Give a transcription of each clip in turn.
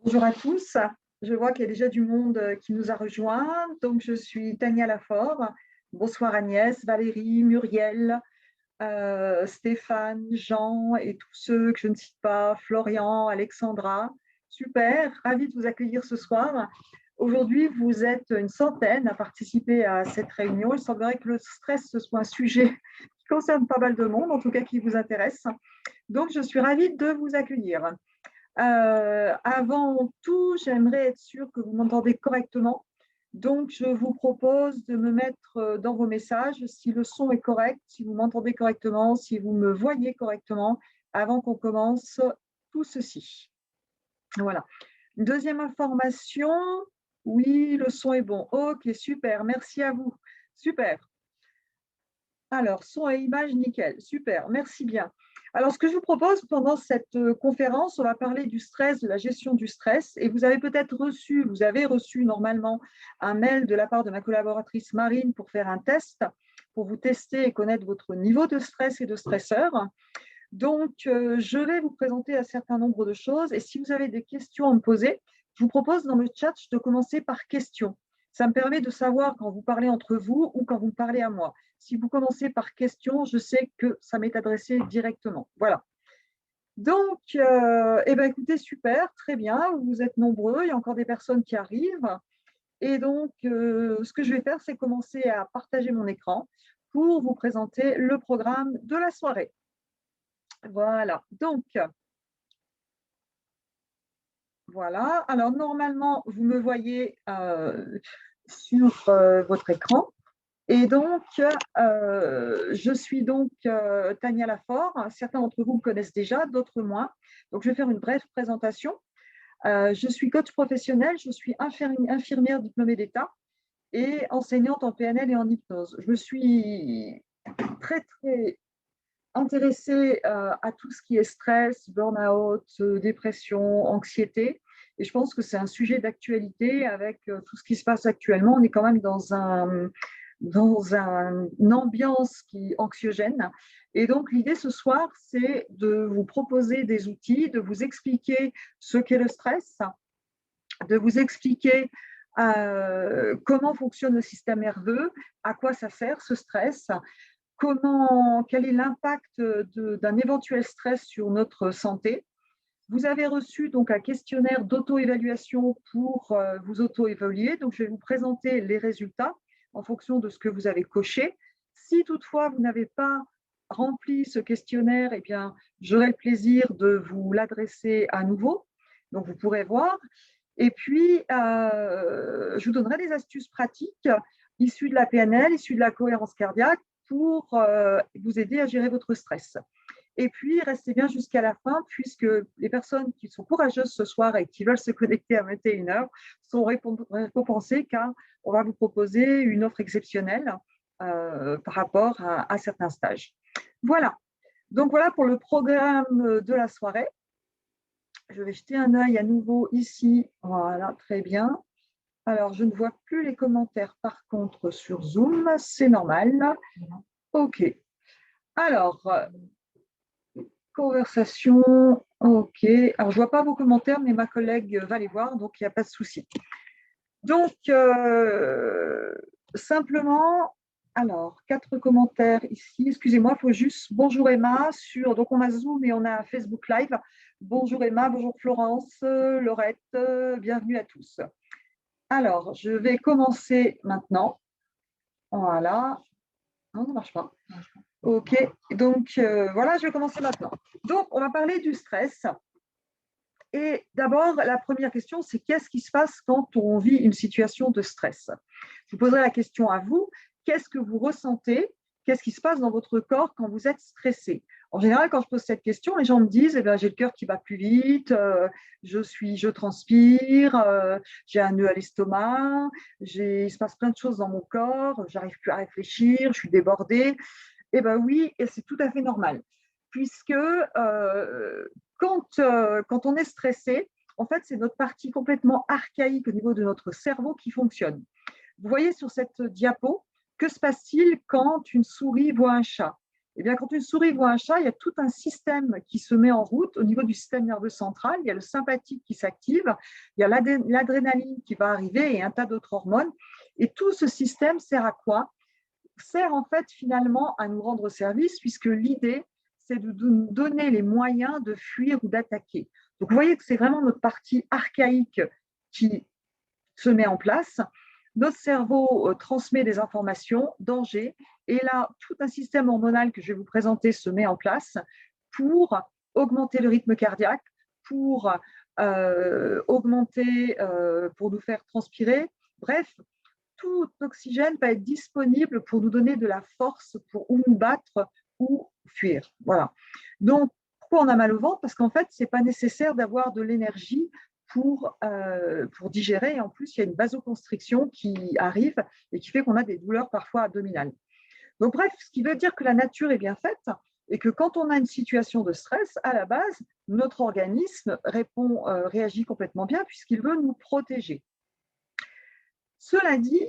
Bonjour à tous. Je vois qu'il y a déjà du monde qui nous a rejoints. Donc, je suis Tania Lafort. Bonsoir Agnès, Valérie, Muriel, Stéphane, Jean et tous ceux que je ne cite pas, Florian, Alexandra. Super, ravie de vous accueillir ce soir. Aujourd'hui, vous êtes une centaine à participer à cette réunion. Il semblerait que le stress ce soit un sujet qui concerne pas mal de monde, en tout cas qui vous intéresse. Donc, je suis ravie de vous accueillir. Avant tout, j'aimerais être sûre que vous m'entendez correctement. Donc, je vous propose de me mettre dans vos messages si le son est correct, si vous m'entendez correctement, si vous me voyez correctement, avant qu'on commence tout ceci. Voilà. Une deuxième information, oui, le son est bon. Ok, super, merci à vous. Super. Alors, son et image, nickel, super, merci bien. Alors, ce que je vous propose pendant cette conférence, on va parler du stress, de la gestion du stress. Et vous avez peut-être reçu, vous avez reçu normalement un mail de la part de ma collaboratrice Marine pour faire un test, pour vous tester et connaître votre niveau de stress et de stresseur. Donc, je vais vous présenter un certain nombre de choses. Et si vous avez des questions à me poser, je vous propose dans le chat de commencer par questions. Ça me permet de savoir quand vous parlez entre vous ou quand vous me parlez à moi. Si vous commencez par question, je sais que ça m'est adressé directement. Voilà. Donc, eh ben, écoutez, super, très bien, vous êtes nombreux, il y a encore des personnes qui arrivent. Et donc, ce que je vais faire, c'est commencer à partager mon écran pour vous présenter le programme de la soirée. Voilà, donc, voilà. Alors, normalement, vous me voyez sur votre écran. Et donc, je suis donc Tania Lafort. Certains d'entre vous me connaissent déjà, d'autres moins. Donc, je vais faire une brève présentation. Je suis coach professionnel, je suis infirmière diplômée d'État et enseignante en PNL et en hypnose. Je me suis très, très intéressée à tout ce qui est stress, burn-out, dépression, anxiété. Et je pense que c'est un sujet d'actualité avec tout ce qui se passe actuellement. On est quand même une ambiance qui est anxiogène. Et donc, l'idée ce soir, c'est de vous proposer des outils, de vous expliquer ce qu'est le stress, de vous expliquer comment fonctionne le système nerveux, à quoi ça sert ce stress, quel est l'impact d'un éventuel stress sur notre santé. Vous avez reçu donc un questionnaire d'auto-évaluation pour vous auto-évaluer. Donc, je vais vous présenter les résultats en fonction de ce que vous avez coché. Si toutefois vous n'avez pas rempli ce questionnaire, eh bien, j'aurai le plaisir de vous l'adresser à nouveau. Donc, vous pourrez voir. Et puis, je vous donnerai des astuces pratiques issues de la PNL, issues de la cohérence cardiaque pour vous aider à gérer votre stress. Et puis, restez bien jusqu'à la fin, puisque les personnes qui sont courageuses ce soir et qui veulent se connecter à 21h sont récompensées car on va vous proposer une offre exceptionnelle par rapport à certains stages. Voilà. Donc, voilà pour le programme de la soirée. Je vais jeter un œil à nouveau ici. Voilà, très bien. Alors, je ne vois plus les commentaires par contre sur Zoom. C'est normal. OK. Alors, conversation. OK. Alors, je ne vois pas vos commentaires, mais ma collègue va les voir, donc il n'y a pas de souci. Donc, simplement, alors, 4 commentaires ici. Excusez-moi, il faut juste bonjour Emma donc on a Zoom et on a Facebook Live. Bonjour Emma, bonjour Florence, Laurette, bienvenue à tous. Alors, je vais commencer maintenant. Voilà. Non, ça ne marche pas. OK, donc voilà, je vais commencer maintenant. Donc, on va parler du stress. Et d'abord, la première question, c'est qu'est-ce qui se passe quand on vit une situation de stress? Je vous poserai la question à vous. Qu'est-ce que vous ressentez? Qu'est-ce qui se passe dans votre corps quand vous êtes stressé? En général, quand je pose cette question, les gens me disent j'ai le cœur qui bat plus vite, je transpire, j'ai un nœud à l'estomac, il se passe plein de choses dans mon corps, j'arrive plus à réfléchir, je suis débordée. Eh bien oui, et c'est tout à fait normal, puisque quand on est stressé, en fait, c'est notre partie complètement archaïque au niveau de notre cerveau qui fonctionne. Vous voyez sur cette diapo, que se passe-t-il quand une souris voit un chat? Eh bien, quand une souris voit un chat, il y a tout un système qui se met en route au niveau du système nerveux central. Il y a le sympathique qui s'active, il y a l'adrénaline qui va arriver et un tas d'autres hormones. Et tout ce système sert à quoi? Sert en fait finalement à nous rendre service, puisque l'idée, c'est de nous donner les moyens de fuir ou d'attaquer. Donc, vous voyez que c'est vraiment notre partie archaïque qui se met en place. Notre cerveau transmet des informations, danger, et là, tout un système hormonal que je vais vous présenter se met en place pour augmenter le rythme cardiaque, pour augmenter, pour nous faire transpirer. Bref, tout l'oxygène va être disponible pour nous donner de la force pour ou nous battre ou fuir. Voilà. Donc, pourquoi on a mal au ventre? Parce qu'en fait, ce n'est pas nécessaire d'avoir de l'énergie pour digérer. Et en plus, il y a une vasoconstriction qui arrive et qui fait qu'on a des douleurs parfois abdominales. Donc, bref, ce qui veut dire que la nature est bien faite et que quand on a une situation de stress, à la base, notre organisme réagit complètement bien puisqu'il veut nous protéger. Cela dit,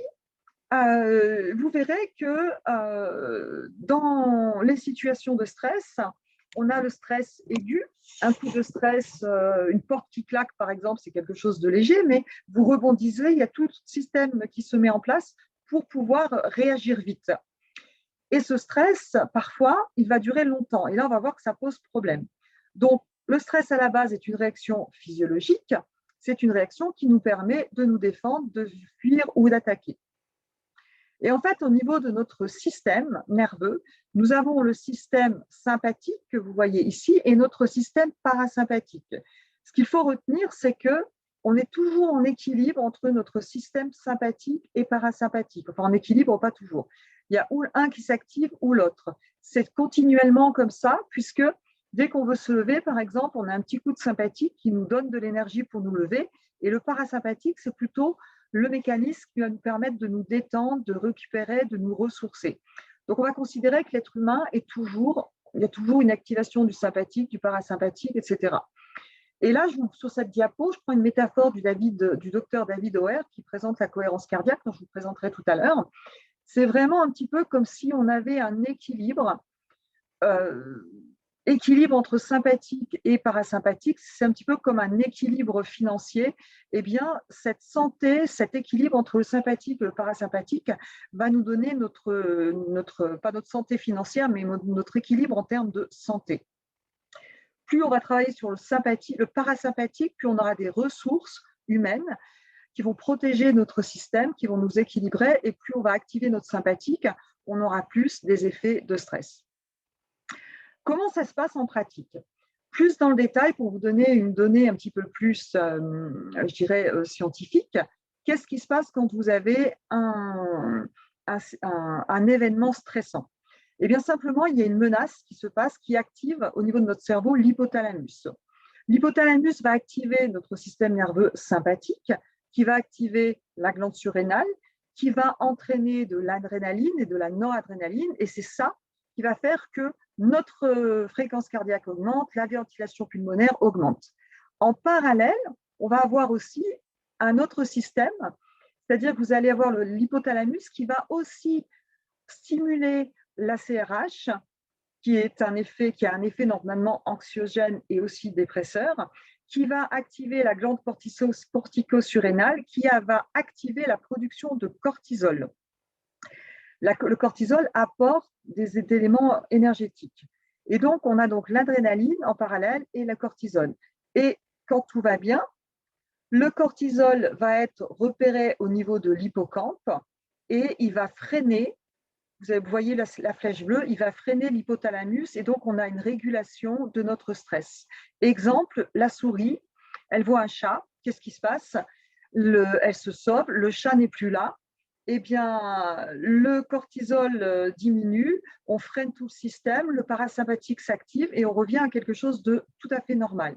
vous verrez que dans les situations de stress, on a le stress aigu. Un coup de stress, une porte qui claque, par exemple, c'est quelque chose de léger, mais vous rebondissez, il y a tout le système qui se met en place pour pouvoir réagir vite. Et ce stress, parfois, il va durer longtemps. Et là, on va voir que ça pose problème. Donc, le stress, à la base, est une réaction physiologique. C'est une réaction qui nous permet de nous défendre, de fuir ou d'attaquer. Et en fait, au niveau de notre système nerveux, nous avons le système sympathique que vous voyez ici et notre système parasympathique. Ce qu'il faut retenir, c'est qu'on est toujours en équilibre entre notre système sympathique et parasympathique. Enfin, en équilibre, pas toujours. Il y a ou un qui s'active ou l'autre. C'est continuellement comme ça, puisque dès qu'on veut se lever, par exemple, on a un petit coup de sympathique qui nous donne de l'énergie pour nous lever. Et le parasympathique, c'est plutôt le mécanisme qui va nous permettre de nous détendre, de récupérer, de nous ressourcer. Donc, on va considérer que l'être humain il y a toujours une activation du sympathique, du parasympathique, etc. Et là, sur cette diapo, je prends une métaphore du docteur David O'Hare qui présente la cohérence cardiaque, dont je vous présenterai tout à l'heure. C'est vraiment un petit peu comme si on avait un équilibre entre sympathique et parasympathique, c'est un petit peu comme un équilibre financier. Eh bien, cette santé, cet équilibre entre le sympathique et le parasympathique va nous donner pas notre santé financière, mais notre équilibre en termes de santé. Plus on va travailler sur le parasympathique, plus on aura des ressources humaines qui vont protéger notre système, qui vont nous équilibrer, et plus on va activer notre sympathique, on aura plus des effets de stress. Comment ça se passe en pratique? Plus dans le détail, pour vous donner une donnée un petit peu plus, je dirais, scientifique, qu'est-ce qui se passe quand vous avez un événement stressant? Eh bien, simplement, il y a une menace qui se passe, qui active au niveau de notre cerveau l'hypothalamus. L'hypothalamus va activer notre système nerveux sympathique, qui va activer la glande surrénale, qui va entraîner de l'adrénaline et de la noradrénaline, et c'est ça qui va faire que notre fréquence cardiaque augmente, la ventilation pulmonaire augmente. En parallèle, on va avoir aussi un autre système, c'est-à-dire que vous allez avoir l'hypothalamus qui va aussi stimuler l'ACRH, qui a un effet normalement anxiogène et aussi dépresseur, qui va activer la glande cortico-surrénale, qui va activer la production de cortisol. Le cortisol apporte des éléments énergétiques. Et donc, on a donc l'adrénaline en parallèle et le cortisol. Et quand tout va bien, le cortisol va être repéré au niveau de l'hippocampe et il va freiner, vous voyez la flèche bleue, il va freiner l'hypothalamus et donc on a une régulation de notre stress. Exemple, la souris, elle voit un chat, qu'est-ce qui se passe? Elle se sauve, le chat n'est plus là. Eh bien, le cortisol diminue, on freine tout le système, le parasympathique s'active et on revient à quelque chose de tout à fait normal.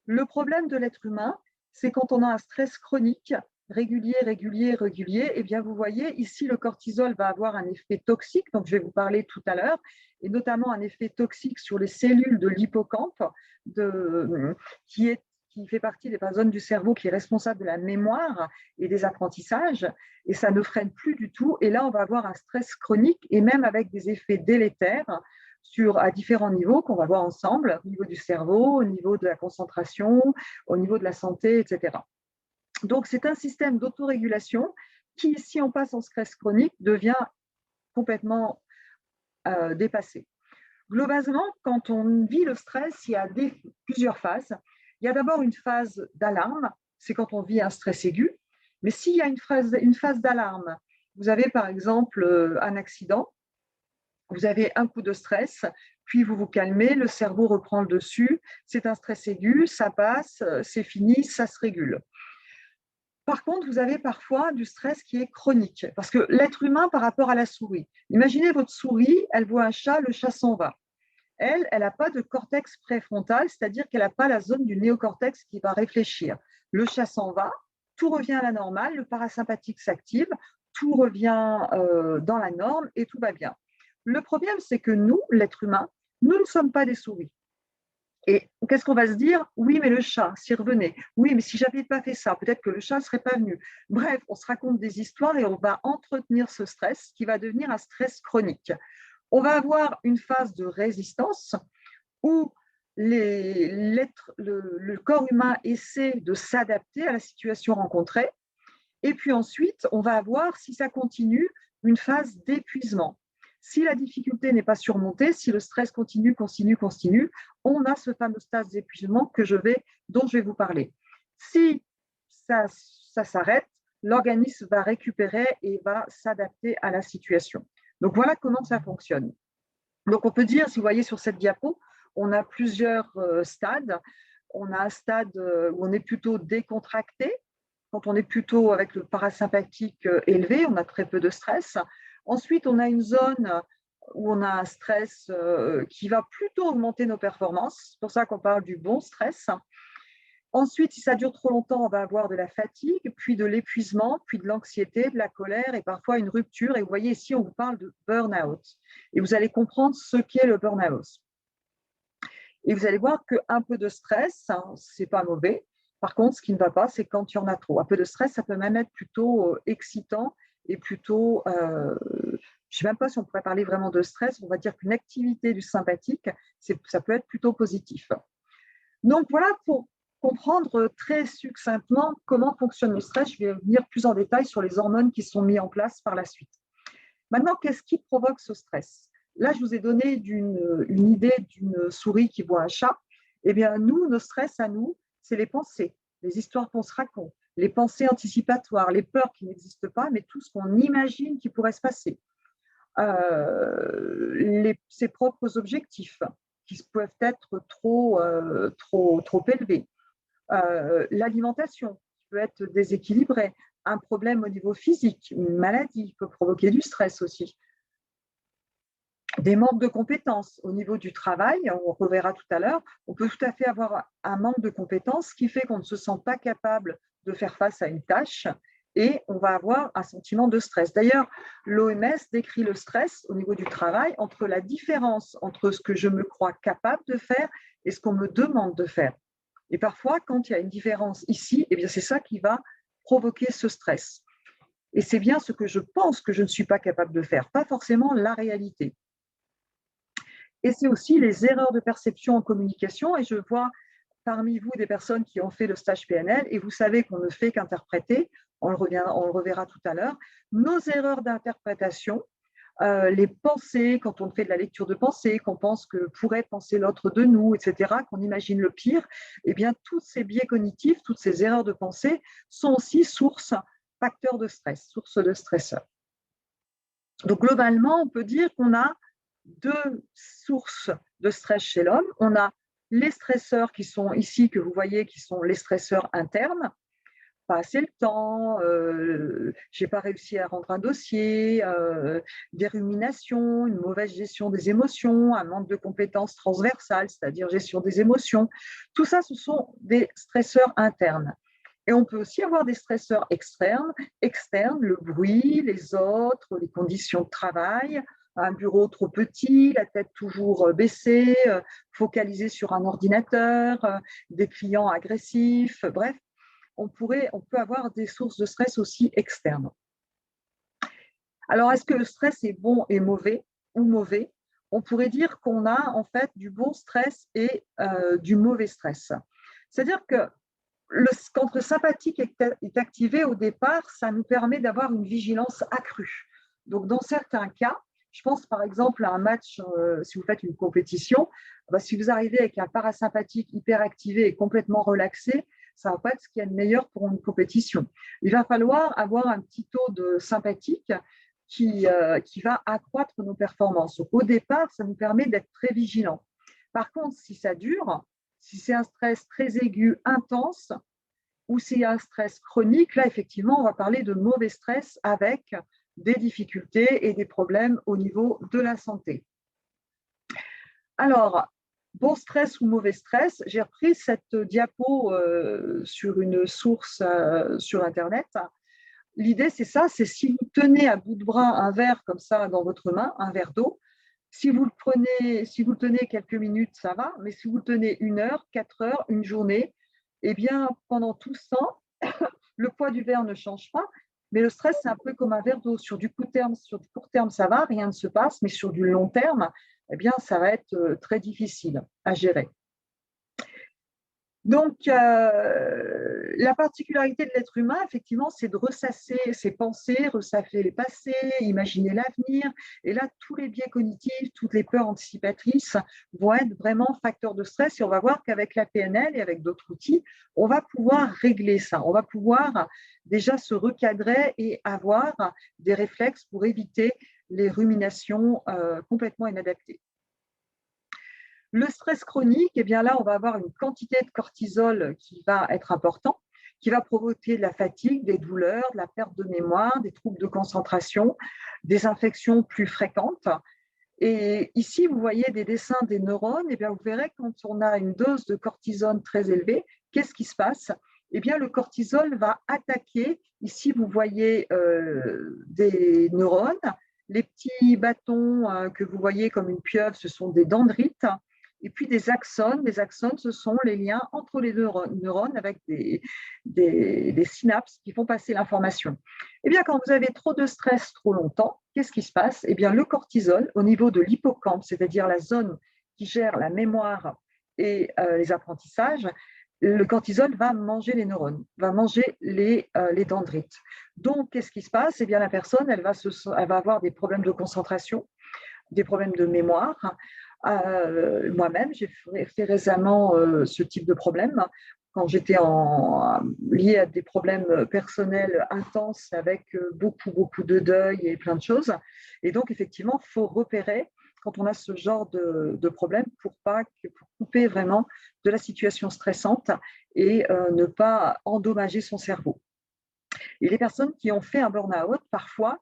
Le problème de l'être humain, c'est quand on a un stress chronique, régulier, eh bien, vous voyez, ici, le cortisol va avoir un effet toxique, donc je vais vous parler tout à l'heure, et notamment un effet toxique sur les cellules de l'hippocampe, qui fait partie des zones du cerveau qui est responsable de la mémoire et des apprentissages, et ça ne freine plus du tout. Et là, on va avoir un stress chronique, et même avec des effets délétères, à différents niveaux qu'on va voir ensemble, au niveau du cerveau, au niveau de la concentration, au niveau de la santé, etc. Donc, c'est un système d'autorégulation qui, si on passe en stress chronique, devient complètement dépassé. Globalement, quand on vit le stress, il y a plusieurs phases. Il y a d'abord une phase d'alarme, c'est quand on vit un stress aigu. Mais s'il y a une phase d'alarme, vous avez par exemple un accident, vous avez un coup de stress, puis vous vous calmez, le cerveau reprend le dessus, c'est un stress aigu, ça passe, c'est fini, ça se régule. Par contre, vous avez parfois du stress qui est chronique, parce que l'être humain par rapport à la souris, imaginez votre souris, elle voit un chat, le chat s'en va. Elle n'a pas de cortex préfrontal, c'est-à-dire qu'elle n'a pas la zone du néocortex qui va réfléchir. Le chat s'en va, tout revient à la normale, le parasympathique s'active, tout revient dans la norme et tout va bien. Le problème, c'est que nous, l'être humain, nous ne sommes pas des souris. Et qu'est-ce qu'on va se dire? Oui, mais le chat, s'il revenait. Oui, mais si j'avais pas fait ça, peut-être que le chat ne serait pas venu. Bref, on se raconte des histoires et on va entretenir ce stress qui va devenir un stress chronique. On va avoir une phase de résistance où le corps humain essaie de s'adapter à la situation rencontrée. Et puis ensuite, on va avoir, si ça continue, une phase d'épuisement. Si la difficulté n'est pas surmontée, si le stress continue, on a ce fameux stade d'épuisement dont je vais vous parler. Si ça s'arrête, l'organisme va récupérer et va s'adapter à la situation. Donc voilà comment ça fonctionne. Donc on peut dire, si vous voyez sur cette diapo, on a plusieurs stades. On a un stade où on est plutôt décontracté. Quand on est plutôt avec le parasympathique élevé, on a très peu de stress. Ensuite, on a une zone où on a un stress qui va plutôt augmenter nos performances. C'est pour ça qu'on parle du bon stress. Ensuite, si ça dure trop longtemps, on va avoir de la fatigue, puis de l'épuisement, puis de l'anxiété, de la colère et parfois une rupture. Et vous voyez ici, on vous parle de burn-out. Et vous allez comprendre ce qu'est le burn-out. Et vous allez voir qu'un peu de stress, hein, ce n'est pas mauvais. Par contre, ce qui ne va pas, c'est quand il y en a trop. Un peu de stress, ça peut même être plutôt excitant et plutôt, je ne sais même pas si on pourrait parler vraiment de stress, on va dire qu'une activité du sympathique, ça peut être plutôt positif. Donc voilà pour comprendre très succinctement comment fonctionne le stress. Je vais venir plus en détail sur les hormones qui sont mises en place par la suite. Maintenant, qu'est-ce qui provoque ce stress? Là, je vous ai donné une idée d'une souris qui voit un chat. Eh bien, nous, nos stress à nous, c'est les pensées, les histoires qu'on se raconte, les pensées anticipatoires, les peurs qui n'existent pas, mais tout ce qu'on imagine qui pourrait se passer. Ses propres objectifs qui peuvent être trop élevés. L'alimentation qui peut être déséquilibrée. Un problème au niveau physique, une maladie peut provoquer du stress aussi. Des manques de compétences au niveau du travail, on reverra tout à l'heure, on peut tout à fait avoir un manque de compétences qui fait qu'on ne se sent pas capable de faire face à une tâche et on va avoir un sentiment de stress. D'ailleurs, l'OMS décrit le stress au niveau du travail entre la différence entre ce que je me crois capable de faire et ce qu'on me demande de faire. Et parfois, quand il y a une différence ici, eh bien, c'est ça qui va provoquer ce stress. Et c'est bien ce que je pense que je ne suis pas capable de faire, pas forcément la réalité. Et c'est aussi les erreurs de perception en communication. Et je vois parmi vous des personnes qui ont fait le stage PNL et vous savez qu'on ne fait qu'interpréter, on le reverra tout à l'heure, nos erreurs d'interprétation, les pensées, quand on fait de la lecture de pensée, qu'on pense que pourrait penser l'autre de nous, etc., qu'on imagine le pire, eh bien, tous ces biais cognitifs, toutes ces erreurs de pensée sont aussi facteurs de stress, sources de stresseurs. Donc, globalement, on peut dire qu'on a deux sources de stress chez l'homme. On a les stresseurs qui sont ici, que vous voyez, qui sont les stresseurs internes. Pas assez le temps, je n'ai pas réussi à rendre un dossier, des ruminations, une mauvaise gestion des émotions, un manque de compétences transversales, c'est-à-dire gestion des émotions. Tout ça, ce sont des stresseurs internes. Et on peut aussi avoir des stresseurs externes, le bruit, les autres, les conditions de travail, un bureau trop petit, la tête toujours baissée, focalisée sur un ordinateur, des clients agressifs, bref, on peut avoir des sources de stress aussi externes. Alors, est-ce que le stress est bon et mauvais ou mauvais? on pourrait dire qu'on a en fait du bon stress et du mauvais stress. C'est-à-dire que quand le sympathique est activé au départ, ça nous permet d'avoir une vigilance accrue. Donc, dans certains cas, je pense par exemple à un match, si vous faites une compétition, si vous arrivez avec un parasympathique hyper activé et complètement relaxé, ça ne va pas être ce qu'il y a de meilleur pour une compétition. Il va falloir avoir un petit taux de sympathique qui va accroître nos performances. Donc, au départ, ça nous permet d'être très vigilants. Par contre, si ça dure, si c'est un stress très aigu, intense, ou s'il y a un stress chronique, là, effectivement, on va parler de mauvais stress avec des difficultés et des problèmes au niveau de la santé. Alors, bon stress ou mauvais stress, j'ai repris cette diapo sur une source sur Internet. L'idée, c'est ça, c'est si vous tenez à bout de bras un verre comme ça dans votre main, un verre d'eau, si vous le tenez quelques minutes, ça va, mais si vous le tenez 1 heure, 4 heures, une journée, eh bien, pendant tout ce temps, le poids du verre ne change pas, mais le stress, c'est un peu comme un verre d'eau. Sur du court terme, ça va, rien ne se passe, mais sur du long terme, eh bien, ça va être très difficile à gérer. Donc, la particularité de l'être humain, effectivement, c'est de ressasser ses pensées, ressasser les passés, imaginer l'avenir. Et là, tous les biais cognitifs, toutes les peurs anticipatrices vont être vraiment facteurs de stress. Et on va voir qu'avec la PNL et avec d'autres outils, on va pouvoir régler ça. On va pouvoir déjà se recadrer et avoir des réflexes pour éviter les ruminations complètement inadaptées. Le stress chronique, eh bien là, on va avoir une quantité de cortisol qui va être importante, qui va provoquer de la fatigue, des douleurs, de la perte de mémoire, des troubles de concentration, des infections plus fréquentes. Et ici, vous voyez des dessins des neurones, eh bien, vous verrez quand on a une dose de cortisone très élevée, qu'est-ce qui se passe? Eh bien, le cortisol va attaquer, ici vous voyez des neurones, les petits bâtons que vous voyez comme une pieuvre, ce sont des dendrites. Et puis des axones. Les axones, ce sont les liens entre les neurones avec des synapses qui font passer l'information. Eh bien, quand vous avez trop de stress trop longtemps, qu'est-ce qui se passe? Eh bien, le cortisol, au niveau de l'hippocampe, c'est-à-dire la zone qui gère la mémoire et les apprentissages, le cortisol va manger les neurones, va manger les dendrites. Donc, qu'est-ce qui se passe? Eh bien, la personne, elle va avoir des problèmes de concentration, des problèmes de mémoire. Moi-même, j'ai fait récemment ce type de problème quand j'étais liée à des problèmes personnels intenses avec beaucoup de deuil et plein de choses. Et donc, effectivement, il faut repérer quand on a ce genre de problème pour couper vraiment de la situation stressante et ne pas endommager son cerveau. Et les personnes qui ont fait un burn-out, parfois,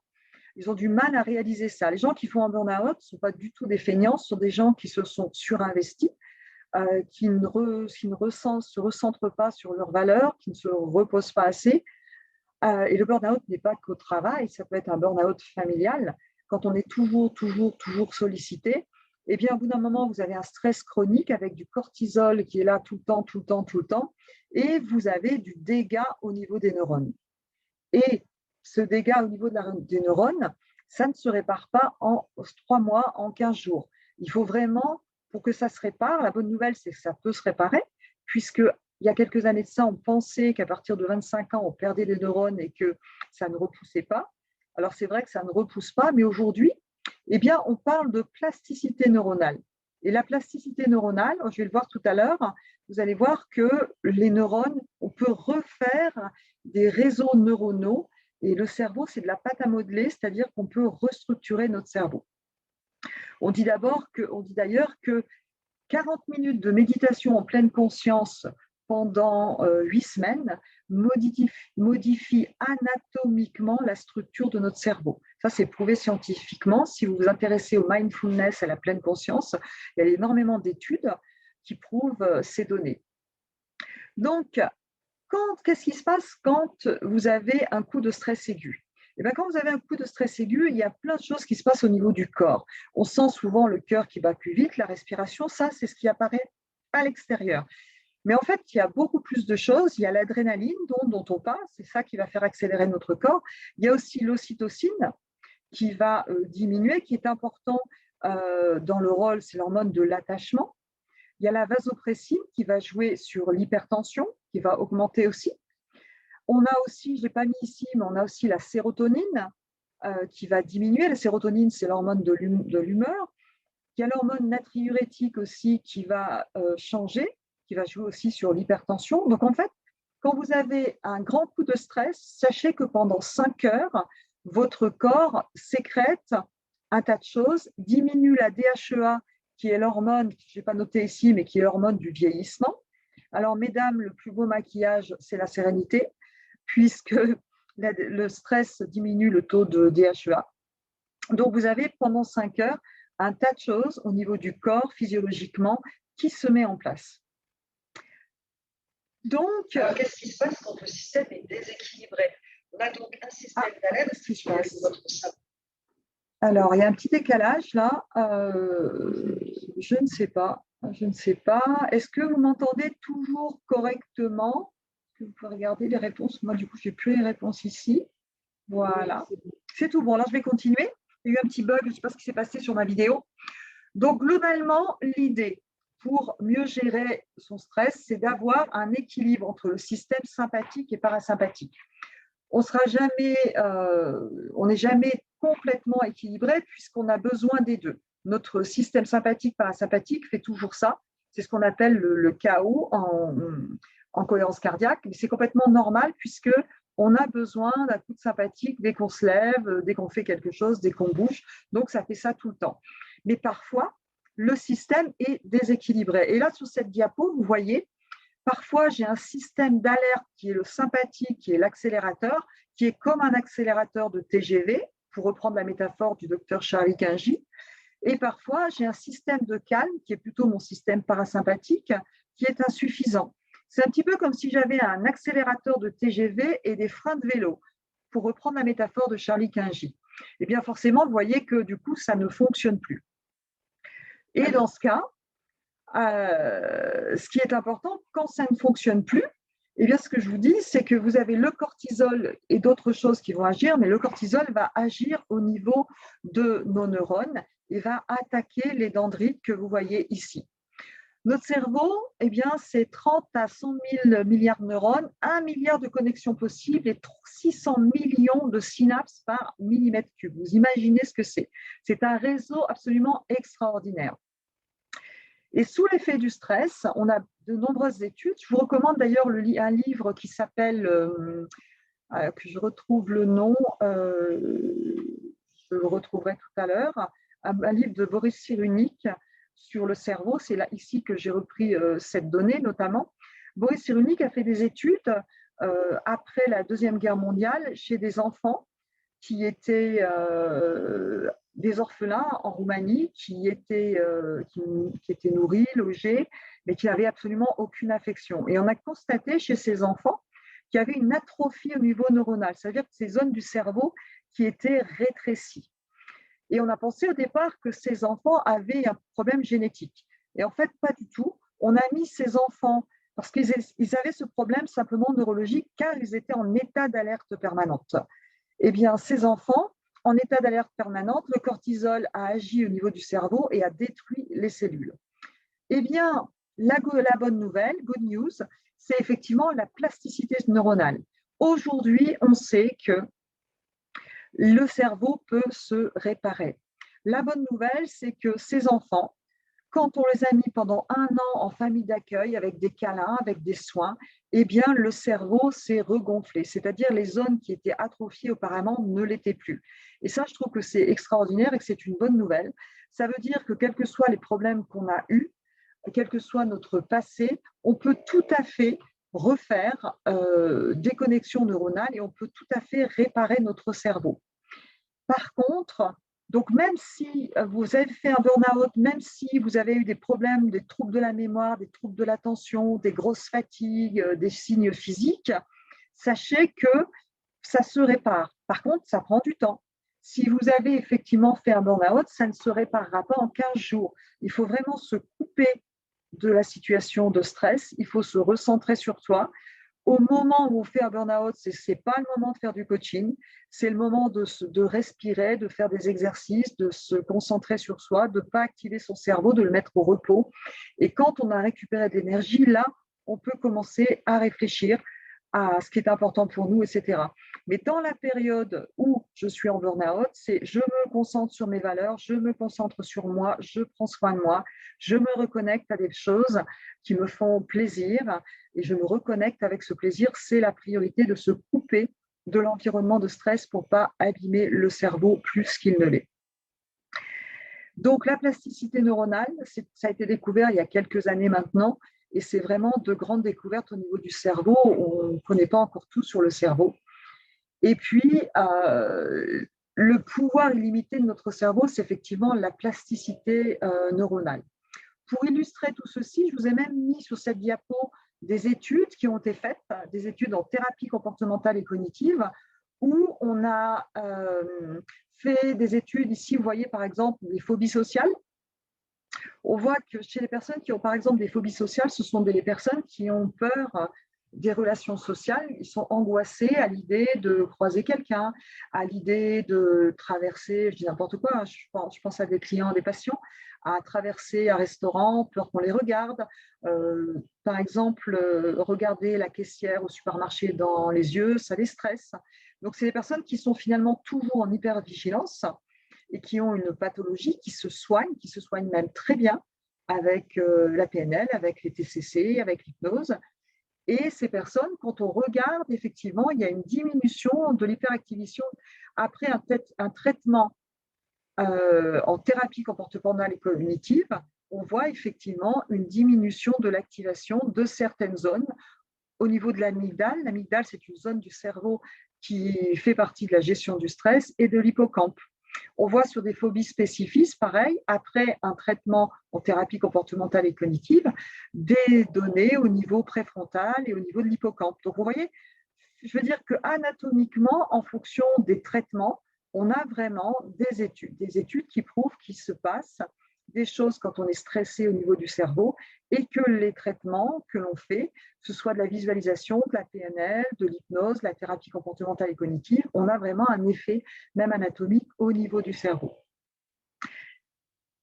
ils ont du mal à réaliser ça. Les gens qui font un burn-out ne sont pas du tout des feignants, ce sont des gens qui se sont surinvestis, qui ne se recentrent pas sur leurs valeurs, qui ne se reposent pas assez. Et le burn-out n'est pas qu'au travail, ça peut être un burn-out familial. Quand on est toujours sollicité, eh bien, au bout d'un moment, vous avez un stress chronique avec du cortisol qui est là tout le temps, et vous avez du dégât au niveau des neurones. Et ce dégât au niveau des neurones, ça ne se répare pas en 3 mois, en 15 jours. Il faut vraiment, pour que ça se répare, la bonne nouvelle, c'est que ça peut se réparer, puisqu'il y a quelques années de ça, on pensait qu'à partir de 25 ans, on perdait des neurones et que ça ne repoussait pas. Alors, c'est vrai que ça ne repousse pas, mais aujourd'hui, eh bien, on parle de plasticité neuronale. Et la plasticité neuronale, je vais le voir tout à l'heure, vous allez voir que les neurones, on peut refaire des réseaux neuronaux et le cerveau, c'est de la pâte à modeler, c'est-à-dire qu'on peut restructurer notre cerveau. On dit d'ailleurs que 40 minutes de méditation en pleine conscience pendant 8 semaines modifie anatomiquement la structure de notre cerveau. Ça, c'est prouvé scientifiquement. Si vous vous intéressez au mindfulness, à la pleine conscience, il y a énormément d'études qui prouvent ces données. Donc, qu'est-ce qui se passe quand vous avez un coup de stress aigu? Eh bien, quand vous avez un coup de stress aigu, il y a plein de choses qui se passent au niveau du corps. On sent souvent le cœur qui bat plus vite, la respiration, ça, c'est ce qui apparaît à l'extérieur. Mais en fait, il y a beaucoup plus de choses. Il y a l'adrénaline dont on parle, c'est ça qui va faire accélérer notre corps. Il y a aussi l'ocytocine qui va diminuer, qui est important dans le rôle, c'est l'hormone de l'attachement. Il y a la vasopressine qui va jouer sur l'hypertension, qui va augmenter aussi. On a aussi, je ne l'ai pas mis ici, mais on a aussi la sérotonine qui va diminuer. La sérotonine, c'est l'hormone de l'humeur. Il y a l'hormone natriurétique aussi qui va changer, qui va jouer aussi sur l'hypertension. Donc, en fait, quand vous avez un grand coup de stress, sachez que pendant 5 heures, votre corps sécrète un tas de choses, diminue la DHEA, qui est l'hormone, je n'ai pas noté ici, mais qui est l'hormone du vieillissement. Alors, mesdames, le plus beau maquillage, c'est la sérénité, puisque le stress diminue le taux de DHEA. Donc, vous avez pendant 5 heures un tas de choses au niveau du corps, physiologiquement, qui se met en place. Donc, qu'est-ce qui se passe quand le système est déséquilibré? On a donc un système d'alerte qui se passe. Alors, il y a un petit décalage là. Je ne sais pas. Je ne sais pas. Est-ce que vous m'entendez toujours correctement? Est-ce que vous pouvez regarder les réponses? Moi, du coup, je n'ai plus les réponses ici. Voilà. C'est tout bon. Là, je vais continuer. Il y a eu un petit bug. Je ne sais pas ce qui s'est passé sur ma vidéo. Donc, globalement, l'idée pour mieux gérer son stress, c'est d'avoir un équilibre entre le système sympathique et parasympathique. On n'est jamais complètement équilibré puisqu'on a besoin des deux. Notre système sympathique parasympathique fait toujours ça. C'est ce qu'on appelle le chaos en cohérence cardiaque. Mais c'est complètement normal puisque on a besoin d'un coup de sympathique dès qu'on se lève, dès qu'on fait quelque chose, dès qu'on bouge. Donc, ça fait ça tout le temps. Mais parfois, le système est déséquilibré. Et là, sur cette diapo, vous voyez, parfois, j'ai un système d'alerte qui est le sympathique, qui est l'accélérateur, qui est comme un accélérateur de TGV, pour reprendre la métaphore du docteur Charlie Kingi. Et parfois, j'ai un système de calme, qui est plutôt mon système parasympathique, qui est insuffisant. C'est un petit peu comme si j'avais un accélérateur de TGV et des freins de vélo, pour reprendre la métaphore de Charlie Kingi. Eh bien, forcément, vous voyez que du coup, ça ne fonctionne plus. Et dans ce cas, ce qui est important, quand ça ne fonctionne plus, eh bien, ce que je vous dis, c'est que vous avez le cortisol et d'autres choses qui vont agir, mais le cortisol va agir au niveau de nos neurones et va attaquer les dendrites que vous voyez ici. Notre cerveau, eh bien, c'est 30 à 100 000 milliards de neurones, 1 milliard de connexions possibles et 600 millions de synapses par millimètre cube. Vous imaginez ce que c'est. C'est un réseau absolument extraordinaire. Et sous l'effet du stress, on a de nombreuses études. Je vous recommande d'ailleurs un livre qui s'appelle, que je retrouve le nom, je le retrouverai tout à l'heure, un livre de Boris Cyrulnik sur le cerveau. C'est là ici que j'ai repris cette donnée notamment. Boris Cyrulnik a fait des études après la Deuxième Guerre mondiale chez des enfants qui étaient des orphelins en Roumanie qui étaient nourris, logés, mais qui n'avaient absolument aucune affection. Et on a constaté chez ces enfants qu'il y avait une atrophie au niveau neuronal, c'est-à-dire que ces zones du cerveau qui étaient rétrécies. Et on a pensé au départ que ces enfants avaient un problème génétique. Et en fait, pas du tout. On a mis ces enfants, parce qu'ils avaient ce problème simplement neurologique, car ils étaient en état d'alerte permanente. Eh bien, ces enfants, en état d'alerte permanente, le cortisol a agi au niveau du cerveau et a détruit les cellules. Eh bien, la bonne nouvelle, good news, c'est effectivement la plasticité neuronale. Aujourd'hui, on sait que le cerveau peut se réparer. La bonne nouvelle, c'est que ces enfants, quand on les a mis pendant 1 an en famille d'accueil avec des câlins, avec des soins, eh bien, le cerveau s'est regonflé, c'est-à-dire les zones qui étaient atrophiées auparavant ne l'étaient plus. Et ça, je trouve que c'est extraordinaire et que c'est une bonne nouvelle. Ça veut dire que quels que soient les problèmes qu'on a eus, quel que soit notre passé, on peut tout à fait refaire des connexions neuronales et on peut tout à fait réparer notre cerveau. Par contre, donc même si vous avez fait un burn-out, même si vous avez eu des problèmes, des troubles de la mémoire, des troubles de l'attention, des grosses fatigues, des signes physiques, sachez que ça se répare. Par contre, ça prend du temps. Si vous avez effectivement fait un burn-out, ça ne se réparera pas en 15 jours. Il faut vraiment se couper de la situation de stress, il faut se recentrer sur soi au moment où on fait un burn-out, ce n'est pas le moment de faire du coaching, c'est le moment de respirer, de faire des exercices, de se concentrer sur soi, de ne pas activer son cerveau, de le mettre au repos. Et quand on a récupéré de l'énergie, là, on peut commencer à réfléchir à ce qui est important pour nous, etc. Mais dans la période où je suis en burn-out, c'est je me concentre sur mes valeurs, je me concentre sur moi, je prends soin de moi, je me reconnecte à des choses qui me font plaisir et je me reconnecte avec ce plaisir. C'est la priorité de se couper de l'environnement de stress pour ne pas abîmer le cerveau plus qu'il ne l'est. Donc, la plasticité neuronale, ça a été découvert il y a quelques années maintenant, et c'est vraiment de grandes découvertes au niveau du cerveau. On ne connaît pas encore tout sur le cerveau. Et puis, le pouvoir illimité de notre cerveau, c'est effectivement la plasticité neuronale. Pour illustrer tout ceci, je vous ai même mis sur cette diapo des études qui ont été faites, des études en thérapie comportementale et cognitive, où on a fait des études. Ici, vous voyez par exemple des phobies sociales. On voit que chez les personnes qui ont par exemple des phobies sociales, ce sont des personnes qui ont peur des relations sociales. Ils sont angoissés à l'idée de croiser quelqu'un, à l'idée de traverser, je dis n'importe quoi, je pense à des clients, des patients, à traverser un restaurant, peur qu'on les regarde. Par exemple, regarder la caissière au supermarché dans les yeux, ça les stresse. Donc, c'est des personnes qui sont finalement toujours en hypervigilance et qui ont une pathologie qui se soigne même très bien avec la PNL, avec les TCC, avec l'hypnose. Et ces personnes, quand on regarde, effectivement, il y a une diminution de l'hyperactivation après un traitement en thérapie comportementale et cognitive. On voit effectivement une diminution de l'activation de certaines zones au niveau de l'amygdale. L'amygdale, c'est une zone du cerveau qui fait partie de la gestion du stress, et de l'hippocampe. On voit sur des phobies spécifiques, pareil, après un traitement en thérapie comportementale et cognitive, des données au niveau préfrontal et au niveau de l'hippocampe. Donc, vous voyez, je veux dire qu'anatomiquement, en fonction des traitements, on a vraiment des études qui prouvent qu'il se passe des choses quand on est stressé au niveau du cerveau, et que les traitements que l'on fait, que ce soit de la visualisation, de la PNL, de l'hypnose, de la thérapie comportementale et cognitive, on a vraiment un effet même anatomique au niveau du cerveau.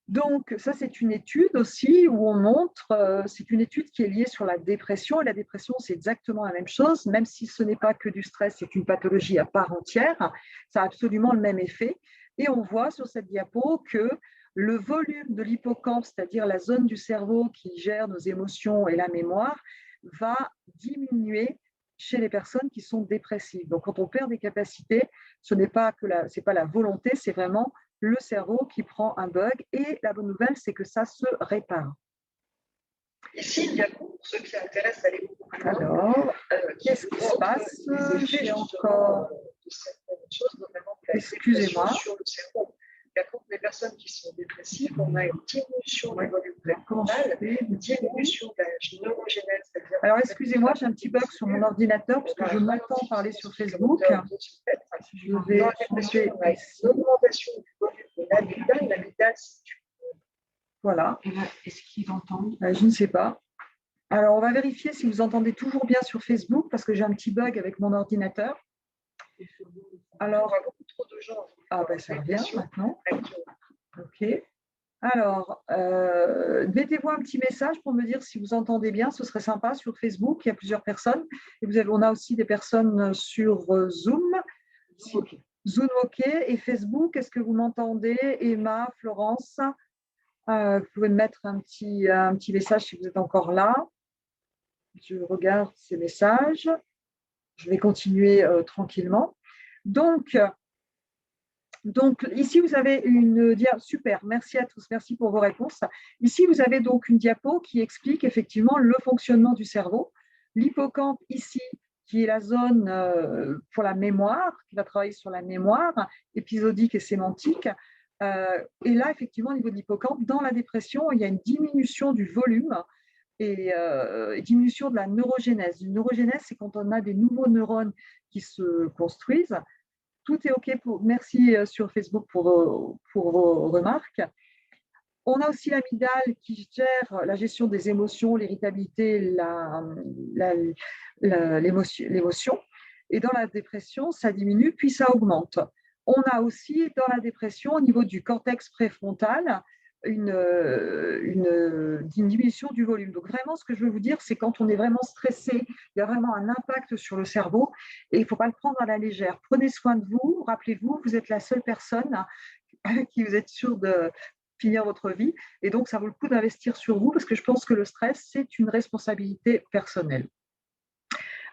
Donc, ça, c'est une étude aussi où on montre, c'est une étude qui est liée sur la dépression. Et la dépression, c'est exactement la même chose, même si ce n'est pas que du stress, c'est une pathologie à part entière. Ça a absolument le même effet. Et on voit sur cette diapo que le volume de l'hippocampe, c'est-à-dire la zone du cerveau qui gère nos émotions et la mémoire, va diminuer chez les personnes qui sont dépressives. Donc, quand on perd des capacités, ce n'est pas la volonté, c'est vraiment le cerveau qui prend un bug. Et la bonne nouvelle, c'est que ça se répare. Ici, il y a pour ceux qui s'intéressent d'aller beaucoup plus loin. Alors, qu'est-ce qui se passe? J'ai encore... Excusez-moi. Sur le cerveau. Pour les personnes qui sont dépressives, on a une diminution du volume préfrontal, une diminution de la neurogénèse. Alors, excusez-moi, j'ai un petit bug sur mon ordinateur parce que je m'entends parler sur Facebook. Je vais changer. Une augmentation du volume de l'amygdale. L'amygdale, c'est voilà. Est-ce qu'ils entendent? Je ne sais pas. Alors, on va vérifier si vous entendez toujours bien sur Facebook parce que j'ai un petit bug avec mon ordinateur. Alors, beaucoup trop de gens. Ah, ben ça revient maintenant. OK. Alors, mettez-vous un petit message pour me dire si vous entendez bien. Ce serait sympa sur Facebook. Il y a plusieurs personnes. Et on a aussi des personnes sur Zoom. Zoom, OK. Et Facebook, est-ce que vous m'entendez? Emma, Florence, vous pouvez me mettre un petit message si vous êtes encore là. Je regarde ces messages. Je vais continuer tranquillement. Donc, ici, vous avez une diapo. Super, merci à tous, merci pour vos réponses. Ici, vous avez donc une diapo qui explique effectivement le fonctionnement du cerveau. L'hippocampe ici, qui est la zone pour la mémoire, qui va travailler sur la mémoire épisodique et sémantique. Et là, effectivement, au niveau de l'hippocampe, dans la dépression, il y a une diminution du volume et diminution de la neurogénèse. Une neurogénèse, c'est quand on a des nouveaux neurones qui se construisent. Tout est OK. Merci sur Facebook pour vos remarques. On a aussi l'amygdale qui gère la gestion des émotions, l'irritabilité, l'émotion. Et dans la dépression, ça diminue, puis ça augmente. On a aussi dans la dépression, au niveau du cortex préfrontal, une diminution du volume. Donc vraiment, ce que je veux vous dire, c'est quand on est vraiment stressé, il y a vraiment un impact sur le cerveau et il ne faut pas le prendre à la légère. Prenez soin de vous, rappelez-vous, vous êtes la seule personne avec qui vous êtes sûr de finir votre vie et donc ça vaut le coup d'investir sur vous parce que je pense que le stress, c'est une responsabilité personnelle.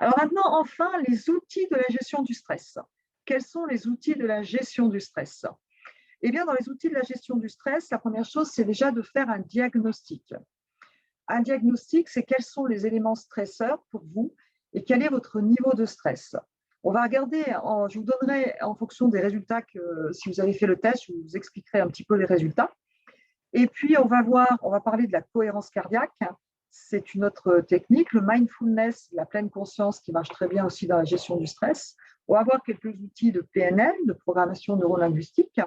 Alors maintenant, enfin, les outils de la gestion du stress. Quels sont les outils de la gestion du stress? Eh bien, dans les outils de la gestion du stress, la première chose, c'est déjà de faire un diagnostic. Un diagnostic, c'est quels sont les éléments stresseurs pour vous et quel est votre niveau de stress. On va regarder, je vous donnerai en fonction des résultats que si vous avez fait le test, je vous expliquerai un petit peu les résultats. Et puis, on va parler de la cohérence cardiaque. C'est une autre technique, le mindfulness, la pleine conscience qui marche très bien aussi dans la gestion du stress. On va voir quelques outils de PNL, de programmation neurolinguistique.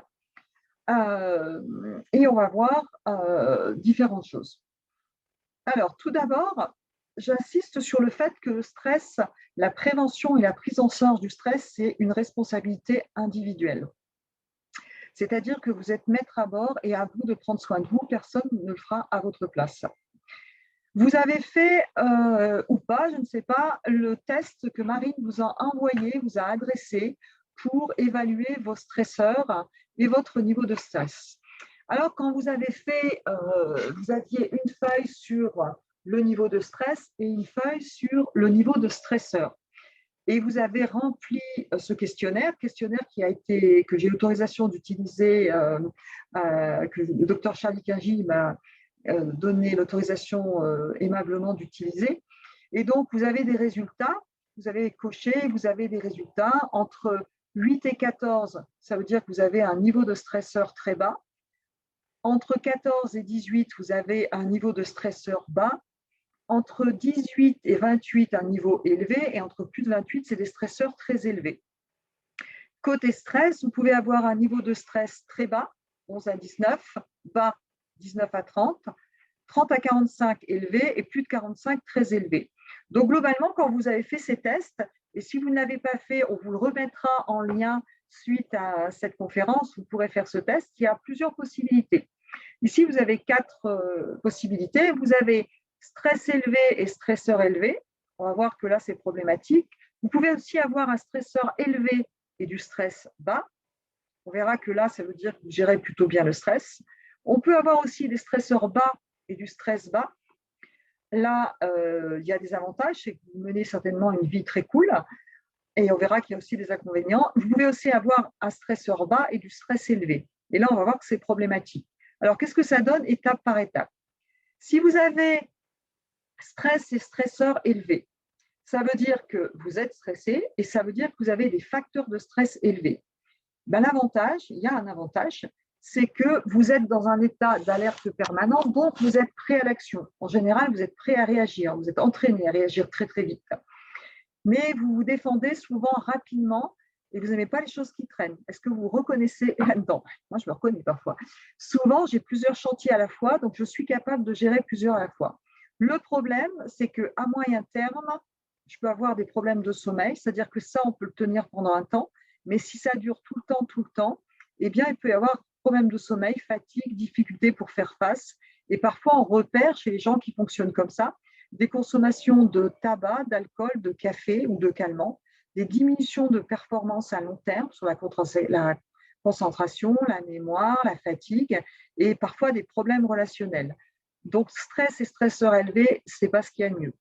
Et on va voir différentes choses. Alors, tout d'abord, j'insiste sur le fait que le stress, la prévention et la prise en charge du stress, c'est une responsabilité individuelle. C'est-à-dire que vous êtes maître à bord et à vous de prendre soin de vous, personne ne le fera à votre place. Vous avez fait, ou pas, je ne sais pas, le test que Marine vous a envoyé, vous a adressé pour évaluer vos stresseurs et votre niveau de stress. Alors, quand vous avez fait, vous aviez une feuille sur le niveau de stress et une feuille sur le niveau de stresseur. Et vous avez rempli ce questionnaire que j'ai l'autorisation d'utiliser, que le docteur Charlie Kaji m'a donné l'autorisation aimablement d'utiliser. Et donc, vous avez des résultats, vous avez coché, vous avez des résultats entre 8 et 14, ça veut dire que vous avez un niveau de stresseur très bas. Entre 14 et 18, vous avez un niveau de stresseur bas. Entre 18 et 28, un niveau élevé. Et entre plus de 28, c'est des stresseurs très élevés. Côté stress, vous pouvez avoir un niveau de stress très bas, 11 à 19, bas, 19 à 30, 30 à 45 élevé et plus de 45 très élevé. Donc globalement, quand vous avez fait ces tests, et si vous ne l'avez pas fait, on vous le remettra en lien suite à cette conférence, vous pourrez faire ce test. Il y a plusieurs possibilités. Ici, vous avez 4 possibilités. Vous avez stress élevé et stresseur élevé. On va voir que là, c'est problématique. Vous pouvez aussi avoir un stresseur élevé et du stress bas. On verra que là, ça veut dire que vous gérez plutôt bien le stress. On peut avoir aussi des stresseurs bas et du stress bas. Là, il y a des avantages, c'est que vous menez certainement une vie très cool. Et on verra qu'il y a aussi des inconvénients. Vous pouvez aussi avoir un stresseur bas et du stress élevé. Et là, on va voir que c'est problématique. Alors, qu'est-ce que ça donne étape par étape? Si vous avez stress et stresseur élevé, ça veut dire que vous êtes stressé et ça veut dire que vous avez des facteurs de stress élevés. L'avantage, il y a un avantage, c'est que vous êtes dans un état d'alerte permanent, donc vous êtes prêt à l'action. En général, vous êtes prêt à réagir, vous êtes entraîné à réagir très, très vite. Mais vous vous défendez souvent rapidement et vous n'aimez pas les choses qui traînent. Est-ce que vous vous reconnaissez là-dedans? Moi, je me reconnais parfois. Souvent, j'ai plusieurs chantiers à la fois, donc je suis capable de gérer plusieurs à la fois. Le problème, c'est qu'à moyen terme, je peux avoir des problèmes de sommeil, c'est-à-dire que ça, on peut le tenir pendant un temps, mais si ça dure tout le temps, eh bien, il peut y avoir problème de sommeil, fatigue, difficulté pour faire face. Et parfois, on repère chez les gens qui fonctionnent comme ça des consommations de tabac, d'alcool, de café ou de calmants, des diminutions de performance à long terme sur la concentration, la mémoire, la fatigue et parfois des problèmes relationnels. Donc, stress et stresseur élevé, ce n'est pas ce qu'il y a de mieux.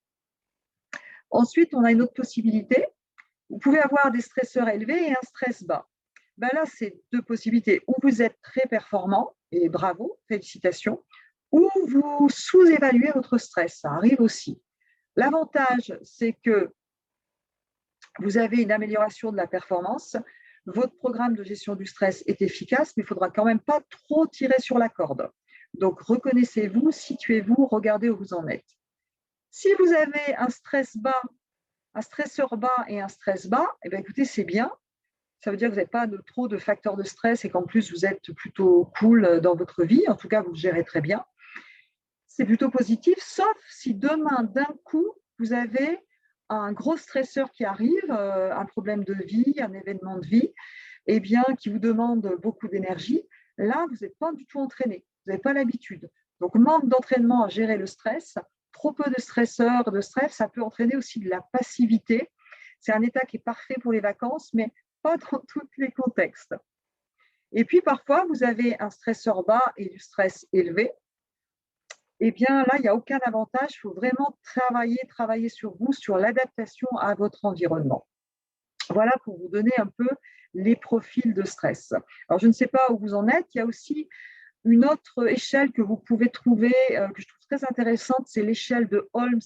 Ensuite, on a une autre possibilité. Vous pouvez avoir des stresseurs élevés et un stress bas. Ben là, c'est 2 possibilités. Où vous êtes très performant, et bravo, félicitations, ou vous sous-évaluez votre stress. Ça arrive aussi. L'avantage, c'est que vous avez une amélioration de la performance. Votre programme de gestion du stress est efficace, mais il ne faudra quand même pas trop tirer sur la corde. Donc, reconnaissez-vous, situez-vous, regardez où vous en êtes. Si vous avez un stress bas, un stresseur bas et un stress bas, eh bien, écoutez, c'est bien. Ça veut dire que vous n'avez pas trop de facteurs de stress et qu'en plus, vous êtes plutôt cool dans votre vie. En tout cas, vous le gérez très bien. C'est plutôt positif, sauf si demain, d'un coup, vous avez un gros stresseur qui arrive, un problème de vie, un événement de vie, eh bien, qui vous demande beaucoup d'énergie. Là, vous n'êtes pas du tout entraîné. Vous n'avez pas l'habitude. Donc, manque d'entraînement à gérer le stress, trop peu de stresseurs, de stress, ça peut entraîner aussi de la passivité. C'est un état qui est parfait pour les vacances, mais pas dans tous les contextes. Et puis, parfois, vous avez un stresseur bas et du stress élevé. Eh bien, là, il n'y a aucun avantage. Il faut vraiment travailler sur vous, sur l'adaptation à votre environnement. Voilà pour vous donner un peu les profils de stress. Alors, je ne sais pas où vous en êtes. Il y a aussi une autre échelle que vous pouvez trouver, que je trouve très intéressante, c'est l'échelle de Holmes,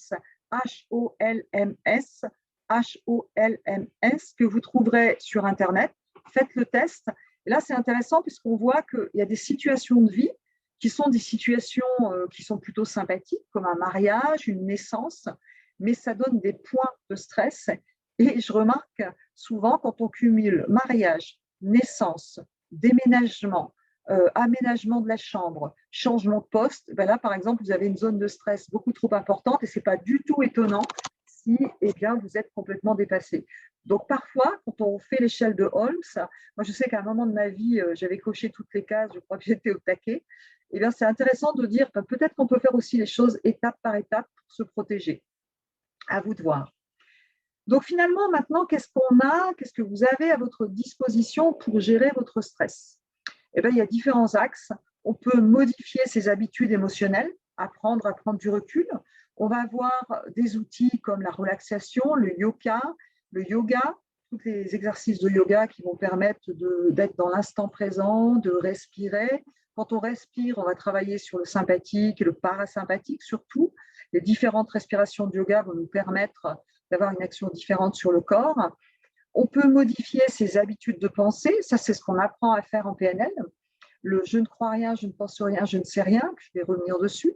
H-O-L-M-S, H-O-L-M-S, que vous trouverez sur Internet. Faites le test. Et là, c'est intéressant puisqu'on voit qu'il y a des situations de vie qui sont des situations qui sont plutôt sympathiques, comme un mariage, une naissance, mais ça donne des points de stress. Et je remarque souvent quand on cumule mariage, naissance, déménagement, aménagement de la chambre, changement de poste, ben là, par exemple, vous avez une zone de stress beaucoup trop importante et ce n'est pas du tout étonnant si bien, vous êtes complètement dépassé. Donc, parfois, quand on fait l'échelle de Holmes, moi, je sais qu'à un moment de ma vie, j'avais coché toutes les cases, je crois que j'étais au taquet. Eh bien, c'est intéressant de dire peut-être qu'on peut faire aussi les choses étape par étape pour se protéger. À vous de voir. Donc, finalement, maintenant, qu'est-ce qu'on a? Qu'est-ce que vous avez à votre disposition pour gérer votre stress? Eh bien, il y a différents axes. On peut modifier ses habitudes émotionnelles, apprendre à prendre du recul. On va avoir des outils comme la relaxation, le yoga, tous les exercices de yoga qui vont permettre d'être dans l'instant présent, de respirer. Quand on respire, on va travailler sur le sympathique et le parasympathique surtout. Les différentes respirations de yoga vont nous permettre d'avoir une action différente sur le corps. On peut modifier ses habitudes de pensée. Ça, c'est ce qu'on apprend à faire en PNL. Le « je ne crois rien, je ne pense rien, je ne sais rien », je vais revenir dessus.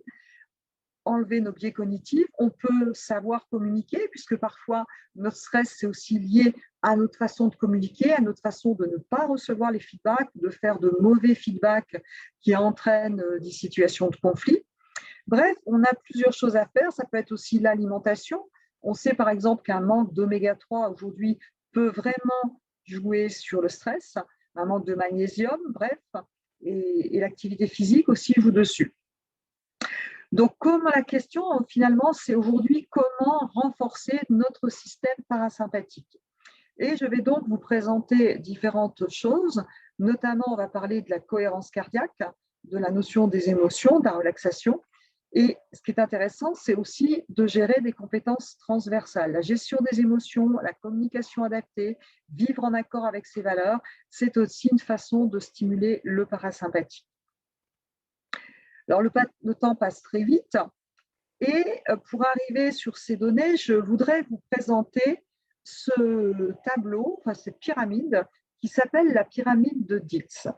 Enlever nos biais cognitifs. On peut savoir communiquer, puisque parfois, notre stress, c'est aussi lié à notre façon de communiquer, à notre façon de ne pas recevoir les feedbacks, de faire de mauvais feedbacks qui entraînent des situations de conflit. Bref, on a plusieurs choses à faire. Ça peut être aussi l'alimentation. On sait par exemple qu'un manque d'oméga 3 aujourd'hui peut vraiment jouer sur le stress, un manque de magnésium, bref, et l'activité physique aussi joue dessus. Donc, comme la question, finalement, c'est aujourd'hui comment renforcer notre système parasympathique. Et je vais donc vous présenter différentes choses, notamment on va parler de la cohérence cardiaque, de la notion des émotions, de la relaxation. Et ce qui est intéressant, c'est aussi de gérer des compétences transversales. La gestion des émotions, la communication adaptée, vivre en accord avec ses valeurs, c'est aussi une façon de stimuler le parasympathique. Alors, le temps passe très vite. Et pour arriver sur ces données, je voudrais vous présenter ce tableau, cette pyramide, qui s'appelle la pyramide de Dietz.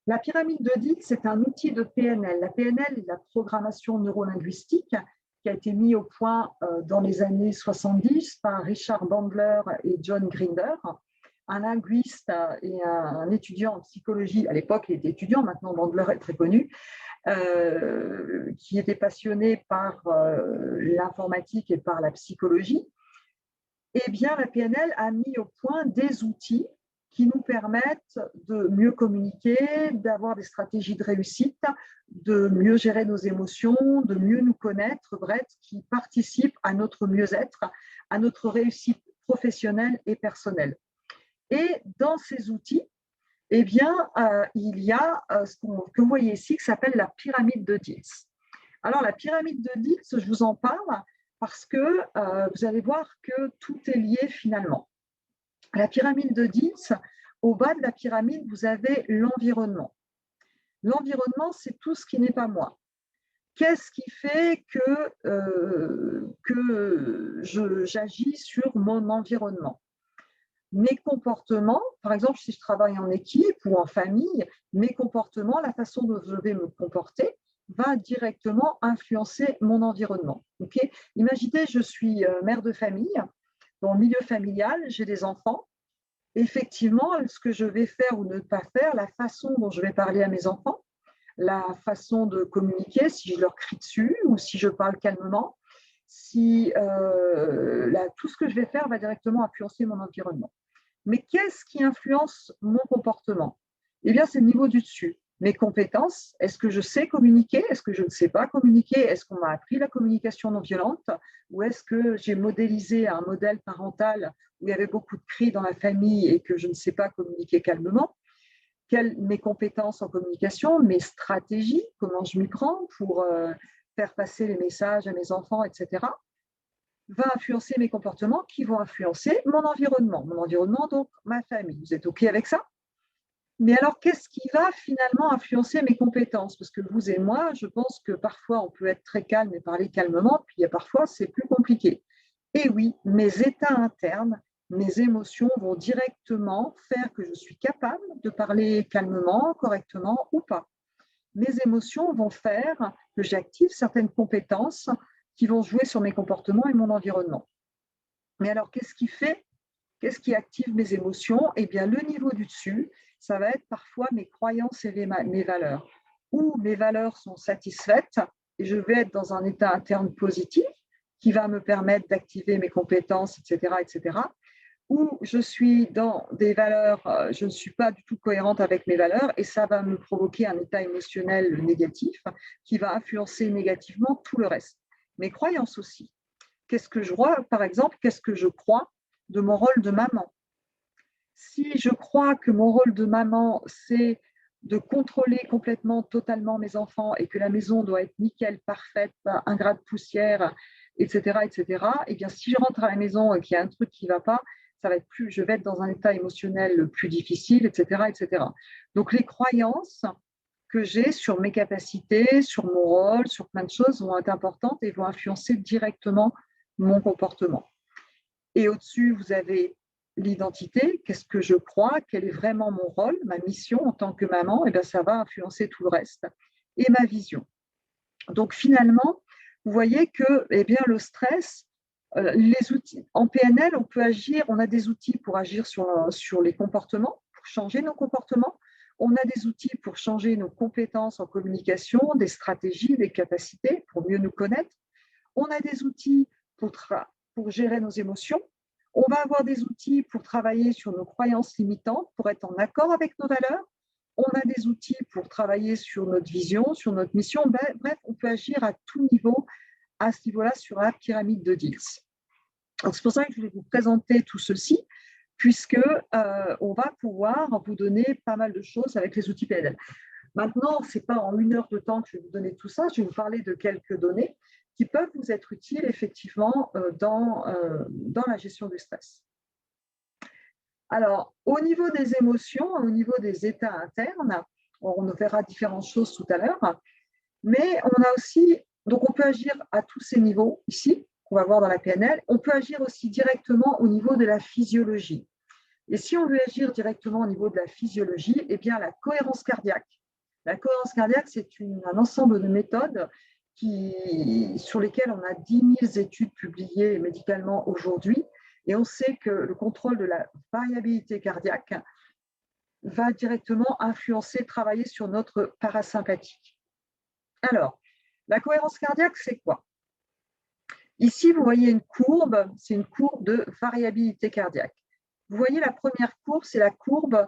La pyramide de Dietz, c'est un outil de PNL. La PNL est la programmation neurolinguistique qui a été mise au point dans les années 70 par Richard Bandler et John Grinder, un linguiste et un étudiant en psychologie. À l'époque, il était étudiant, maintenant Bandler est très connu, qui était passionné par l'informatique et par la psychologie. Eh bien, la PNL a mis au point des outils qui nous permettent de mieux communiquer, d'avoir des stratégies de réussite, de mieux gérer nos émotions, de mieux nous connaître, bref, qui participent à notre mieux-être, à notre réussite professionnelle et personnelle. Et dans ces outils, eh bien, il y a ce que vous voyez ici qui s'appelle la pyramide de Dietz. Alors, la pyramide de Dietz, je vous en parle parce que vous allez voir que tout est lié finalement. La pyramide de Dietz, au bas de la pyramide, vous avez l'environnement. L'environnement, c'est tout ce qui n'est pas moi. Qu'est-ce qui fait que j'agis sur mon environnement? Mes comportements, par exemple, si je travaille en équipe ou en famille, mes comportements, la façon dont je vais me comporter, va directement influencer mon environnement. Okay? Imaginez, je suis mère de famille, dans le milieu familial, j'ai des enfants. effectivement, ce que je vais faire ou ne pas faire, la façon dont je vais parler à mes enfants, la façon de communiquer, si je leur crie dessus ou si je parle calmement, si tout ce que je vais faire va directement influencer mon environnement. Mais qu'est-ce qui influence mon comportement? Eh bien, c'est le niveau du dessus. Mes compétences, est-ce que je sais communiquer? Est-ce que je ne sais pas communiquer? Est-ce qu'on m'a appris la communication non violente? Ou est-ce que j'ai modélisé un modèle parental où il y avait beaucoup de cris dans la famille et que je ne sais pas communiquer calmement? Mes compétences en communication, mes stratégies, comment je m'y prends pour faire passer les messages à mes enfants, etc., va influencer mes comportements qui vont influencer mon environnement. Mon environnement, donc ma famille. Vous êtes OK avec ça? Mais alors, qu'est-ce qui va finalement influencer mes compétences? Parce que vous et moi, je pense que parfois, on peut être très calme et parler calmement, puis il y a parfois, c'est plus compliqué. Et oui, mes états internes, mes émotions vont directement faire que je suis capable de parler calmement, correctement ou pas. Mes émotions vont faire que j'active certaines compétences qui vont jouer sur mes comportements et mon environnement. Mais alors, qu'est-ce qui active mes émotions? Eh bien, le niveau du dessus, ça va être parfois mes croyances et mes valeurs. Où mes valeurs sont satisfaites et je vais être dans un état interne positif qui va me permettre d'activer mes compétences, etc., etc. Où je suis dans des valeurs, je ne suis pas du tout cohérente avec mes valeurs et ça va me provoquer un état émotionnel négatif qui va influencer négativement tout le reste. Mes croyances aussi. Qu'est-ce que je vois, par exemple, qu'est-ce que je crois de mon rôle de maman? Si je crois que mon rôle de maman, c'est de contrôler complètement, totalement mes enfants et que la maison doit être nickel, parfaite, pas un grain de poussière, etc., etc., eh bien, si je rentre à la maison et qu'il y a un truc qui ne va pas, je vais être dans un état émotionnel plus difficile, etc., etc. Donc, les croyances que j'ai sur mes capacités, sur mon rôle, sur plein de choses vont être importantes et vont influencer directement mon comportement. Et au-dessus, vous avez l'identité, qu'est-ce que je crois, quel est vraiment mon rôle, ma mission en tant que maman, et bien ça va influencer tout le reste. Et ma vision. Donc finalement, vous voyez que eh bien, le stress, les outils, en PNL, on peut agir, on a des outils pour agir sur les comportements, pour changer nos comportements. On a des outils pour changer nos compétences en communication, des stratégies, des capacités pour mieux nous connaître. On a des outils pour gérer nos émotions. On va avoir des outils pour travailler sur nos croyances limitantes, pour être en accord avec nos valeurs. On a des outils pour travailler sur notre vision, sur notre mission. Bref, on peut agir à tout niveau, à ce niveau-là, sur la pyramide de Diels. C'est pour ça que je voulais vous présenter tout ceci, puisque on va pouvoir vous donner pas mal de choses avec les outils PNL. Maintenant, ce n'est pas en 1 heure de temps que je vais vous donner tout ça, je vais vous parler de quelques données qui peuvent vous être utiles effectivement dans la gestion du stress. Alors, au niveau des émotions, au niveau des états internes, on verra différentes choses tout à l'heure, mais on a aussi, donc on peut agir à tous ces niveaux ici, qu'on va voir dans la PNL, on peut agir aussi directement au niveau de la physiologie. Et si on veut agir directement au niveau de la physiologie, eh bien la cohérence cardiaque. La cohérence cardiaque, c'est un ensemble de méthodes sur lesquelles on a 10 000 études publiées médicalement aujourd'hui. Et on sait que le contrôle de la variabilité cardiaque va directement influencer, travailler sur notre parasympathique. Alors, la cohérence cardiaque, c'est quoi? Ici, vous voyez une courbe, c'est une courbe de variabilité cardiaque. Vous voyez la première courbe, c'est la courbe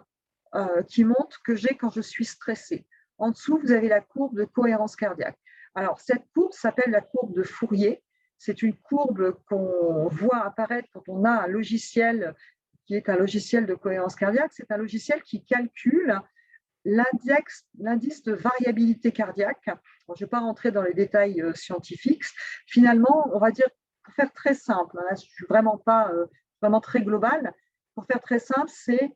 qui montre que j'ai quand je suis stressée. En dessous, vous avez la courbe de cohérence cardiaque. Alors, cette courbe s'appelle la courbe de Fourier. C'est une courbe qu'on voit apparaître quand on a un logiciel qui est un logiciel de cohérence cardiaque. C'est un logiciel qui calcule l'indice de variabilité cardiaque. Bon, je ne vais pas rentrer dans les détails scientifiques. Finalement, on va dire, pour faire très simple, hein, je ne suis vraiment pas vraiment très global, pour faire très simple, c'est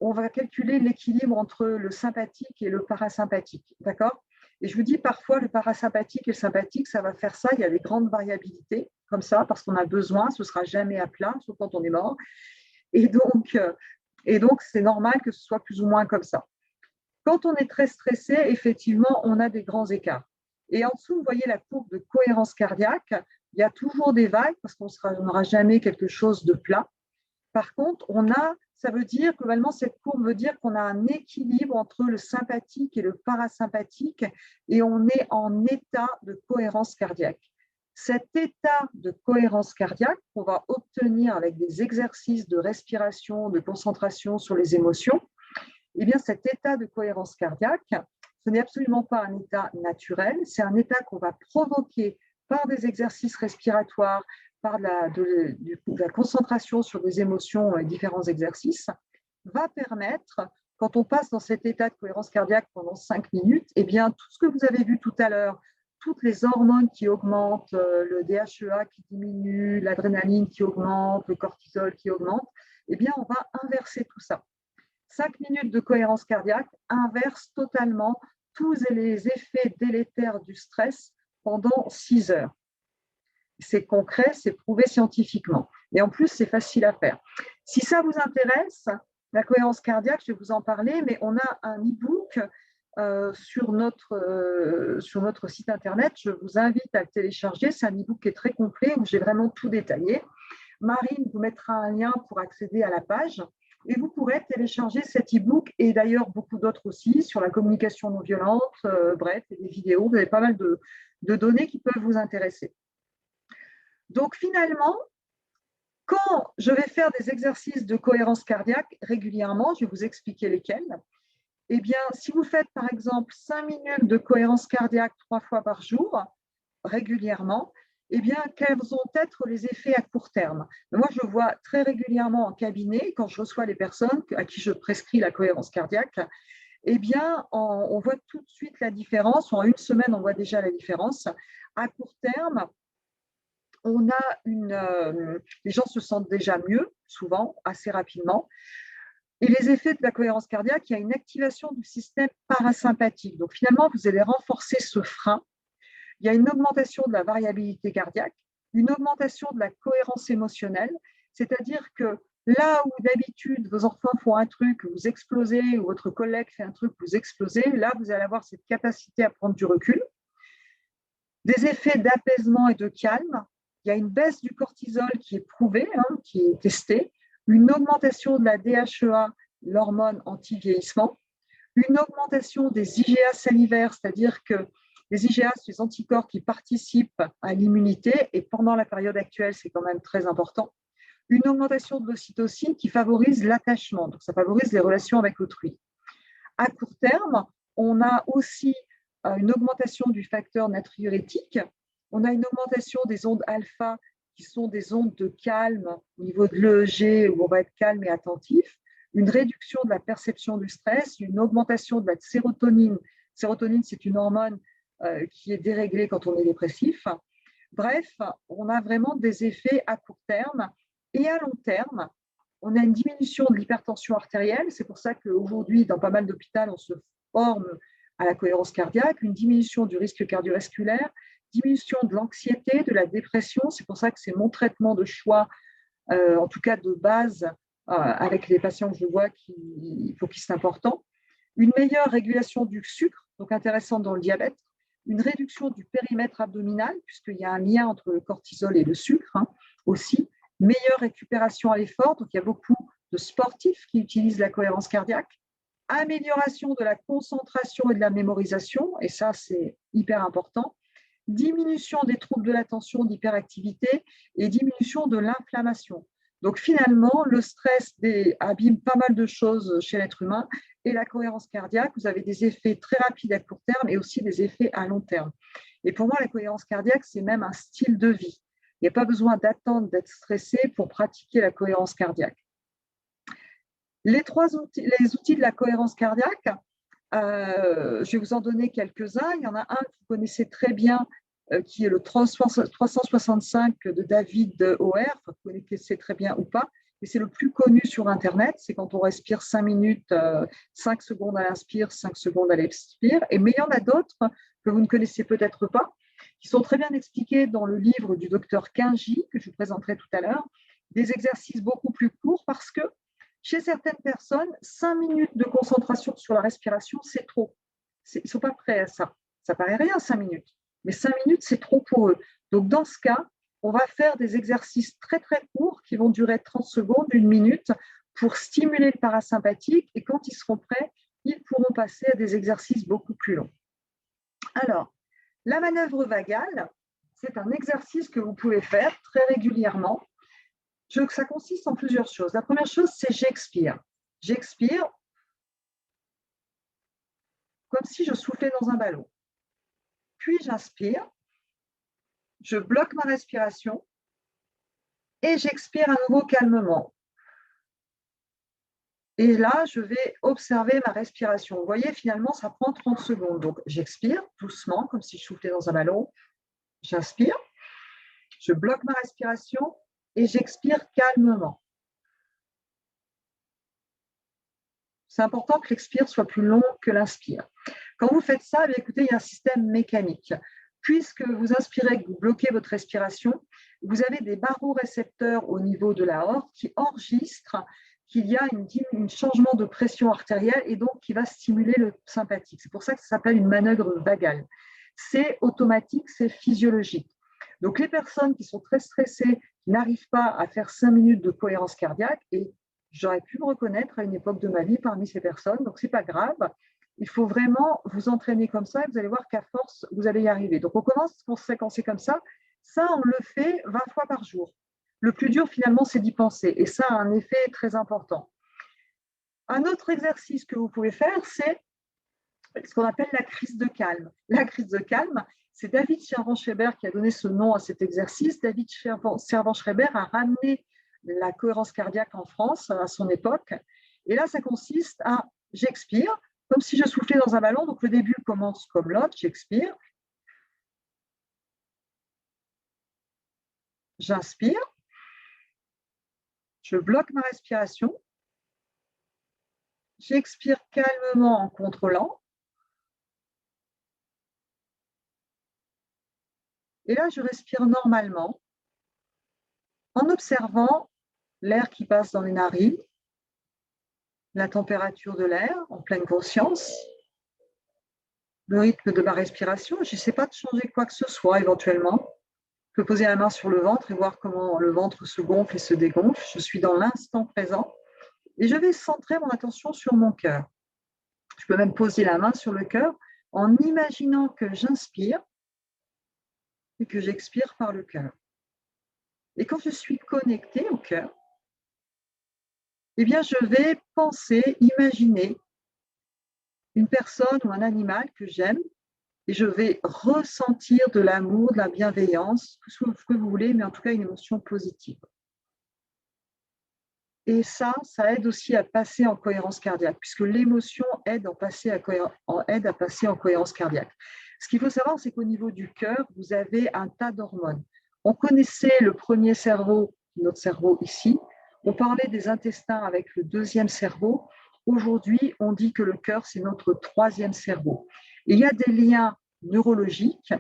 on va calculer l'équilibre entre le sympathique et le parasympathique. D'accord? Et je vous dis, parfois, le parasympathique et le sympathique, ça va faire ça. Il y a des grandes variabilités, comme ça, parce qu'on a besoin, ce ne sera jamais à plat, sauf quand on est mort. Et donc, c'est normal que ce soit plus ou moins comme ça. Quand on est très stressé, effectivement, on a des grands écarts. Et en dessous, vous voyez la courbe de cohérence cardiaque. Il y a toujours des vagues, parce qu'on n'aura jamais quelque chose de plat. Par contre, ça veut dire, globalement, cette courbe veut dire qu'on a un équilibre entre le sympathique et le parasympathique et on est en état de cohérence cardiaque. Cet état de cohérence cardiaque qu'on va obtenir avec des exercices de respiration, de concentration sur les émotions, eh bien cet état de cohérence cardiaque, ce n'est absolument pas un état naturel, c'est un état qu'on va provoquer par des exercices respiratoires, par de la concentration sur des émotions et différents exercices, va permettre, quand on passe dans cet état de cohérence cardiaque pendant 5 minutes, eh bien, tout ce que vous avez vu tout à l'heure, toutes les hormones qui augmentent, le DHEA qui diminue, l'adrénaline qui augmente, le cortisol qui augmente, eh bien, on va inverser tout ça. 5 minutes de cohérence cardiaque inverse totalement tous les effets délétères du stress pendant 6 heures. C'est concret, c'est prouvé scientifiquement. Et en plus, c'est facile à faire. Si ça vous intéresse, la cohérence cardiaque, je vais vous en parler, mais on a un e-book sur notre site internet. Je vous invite à le télécharger. C'est un e-book qui est très complet où j'ai vraiment tout détaillé. Marine vous mettra un lien pour accéder à la page et vous pourrez télécharger cet e-book et d'ailleurs beaucoup d'autres aussi sur la communication non violente, bref, et des vidéos. Vous avez pas mal de données qui peuvent vous intéresser. Donc finalement, quand je vais faire des exercices de cohérence cardiaque régulièrement, je vais vous expliquer lesquels. Eh bien, si vous faites par exemple 5 minutes de cohérence cardiaque 3 fois par jour, régulièrement, eh bien, quels vont être les effets à court terme? Moi, je vois très régulièrement en cabinet, quand je reçois les personnes à qui je prescris la cohérence cardiaque, eh bien, on voit tout de suite la différence. En une semaine, on voit déjà la différence. À court terme, on a les gens se sentent déjà mieux, souvent, assez rapidement. Et les effets de la cohérence cardiaque, il y a une activation du système parasympathique. Donc finalement, vous allez renforcer ce frein. Il y a une augmentation de la variabilité cardiaque, une augmentation de la cohérence émotionnelle, c'est-à-dire que là où d'habitude vos enfants font un truc, vous explosez, ou votre collègue fait un truc, vous explosez, là vous allez avoir cette capacité à prendre du recul. Des effets d'apaisement et de calme. Il y a une baisse du cortisol qui est prouvée, qui est testée, une augmentation de la DHEA, l'hormone anti-vieillissement, une augmentation des IgA salivaires, c'est-à-dire que les IgA, c'est les anticorps qui participent à l'immunité et pendant la période actuelle, c'est quand même très important. Une augmentation de l'ocytocine qui favorise l'attachement, donc ça favorise les relations avec autrui. À court terme, on a aussi une augmentation du facteur natriurétique. On a une augmentation des ondes alpha qui sont des ondes de calme au niveau de l'EEG où on va être calme et attentif, une réduction de la perception du stress, une augmentation de la sérotonine. Sérotonine, c'est une hormone qui est déréglée quand on est dépressif. Bref, on a vraiment des effets à court terme et à long terme. On a une diminution de l'hypertension artérielle. C'est pour ça qu'aujourd'hui, dans pas mal d'hôpitaux, on se forme à la cohérence cardiaque, une diminution du risque cardiovasculaire, diminution de l'anxiété, de la dépression. C'est pour ça que c'est mon traitement de choix, en tout cas de base, avec les patients que je vois, pour qui c'est important. Une meilleure régulation du sucre, donc intéressante dans le diabète. Une réduction du périmètre abdominal, puisqu'il y a un lien entre le cortisol et le sucre aussi. Meilleure récupération à l'effort, donc il y a beaucoup de sportifs qui utilisent la cohérence cardiaque. Amélioration de la concentration et de la mémorisation, et ça c'est hyper important. Diminution des troubles de l'attention, d'hyperactivité et diminution de l'inflammation. Donc finalement, le stress abîme pas mal de choses chez l'être humain et la cohérence cardiaque, vous avez des effets très rapides à court terme et aussi des effets à long terme. Et pour moi, la cohérence cardiaque, c'est même un style de vie. Il n'y a pas besoin d'attendre d'être stressé pour pratiquer la cohérence cardiaque. Les outils de la cohérence cardiaque, je vais vous en donner quelques-uns. Il y en a un que vous connaissez très bien, qui est le 365 de David O'Hare, vous connaissez très bien ou pas, et c'est le plus connu sur Internet. C'est quand on respire 5 minutes, 5 secondes à l'inspire, 5 secondes à l'expire. Mais il y en a d'autres que vous ne connaissez peut-être pas, qui sont très bien expliqués dans le livre du docteur Kinji, que je vous présenterai tout à l'heure, des exercices beaucoup plus courts parce que chez certaines personnes, 5 minutes de concentration sur la respiration, c'est trop. Ils ne sont pas prêts à ça. Ça paraît rien, 5 minutes. Mais 5 minutes, c'est trop pour eux. Donc, dans ce cas, on va faire des exercices très, très courts qui vont durer 30 secondes, 1 minute, pour stimuler le parasympathique et quand ils seront prêts, ils pourront passer à des exercices beaucoup plus longs. Alors, la manœuvre vagale, c'est un exercice que vous pouvez faire très régulièrement. Ça consiste en plusieurs choses. La première chose, c'est j'expire. J'expire comme si je soufflais dans un ballon. Puis j'inspire, je bloque ma respiration et j'expire à nouveau calmement. Et là, je vais observer ma respiration. Vous voyez, finalement, ça prend 30 secondes. Donc, j'expire doucement, comme si je soufflais dans un ballon. J'inspire, je bloque ma respiration et j'expire calmement. C'est important que l'expire soit plus long que l'inspire. Quand vous faites ça, écoutez, il y a un système mécanique. Puisque vous inspirez, que vous bloquez votre respiration, vous avez des barorécepteurs au niveau de la aorte qui enregistrent qu'il y a un changement de pression artérielle et donc qui va stimuler le sympathique. C'est pour ça que ça s'appelle une manœuvre vagale. C'est automatique, c'est physiologique. Donc les personnes qui sont très stressées, qui n'arrivent pas à faire 5 minutes de cohérence cardiaque, et j'aurais pu me reconnaître à une époque de ma vie parmi ces personnes, donc ce n'est pas grave. Il faut vraiment vous entraîner comme ça et vous allez voir qu'à force, vous allez y arriver. Donc on commence quand c'est comme ça. Ça, on le fait 20 fois par jour. Le plus dur, finalement, c'est d'y penser. Et ça a un effet très important. Un autre exercice que vous pouvez faire, c'est ce qu'on appelle la crise de calme. La crise de calme, c'est David Servan-Schreiber qui a donné ce nom à cet exercice. David Servan-Schreiber a ramené la cohérence cardiaque en France à son époque. Et là, ça consiste à j'expire, comme si je soufflais dans un ballon. Donc, le début commence comme l'autre, j'expire. J'inspire. Je bloque ma respiration. J'expire calmement en contrôlant. Et là, je respire normalement en observant l'air qui passe dans les narines, la température de l'air en pleine conscience, le rythme de ma respiration. Je n'essaie pas de changer quoi que ce soit éventuellement. Je peux poser la main sur le ventre et voir comment le ventre se gonfle et se dégonfle. Je suis dans l'instant présent et je vais centrer mon attention sur mon cœur. Je peux même poser la main sur le cœur en imaginant que j'inspire et que j'expire par le cœur. Et quand je suis connectée au cœur, eh bien, je vais penser, imaginer une personne ou un animal que j'aime et je vais ressentir de l'amour, de la bienveillance, tout ce que vous voulez, mais en tout cas une émotion positive. Et ça aide aussi à passer en cohérence cardiaque, puisque l'émotion aide à passer en cohérence cardiaque. Ce qu'il faut savoir, c'est qu'au niveau du cœur, vous avez un tas d'hormones. On connaissait le premier cerveau, notre cerveau ici. On parlait des intestins avec le deuxième cerveau. Aujourd'hui, on dit que le cœur, c'est notre troisième cerveau. Et il y a des liens neurologiques,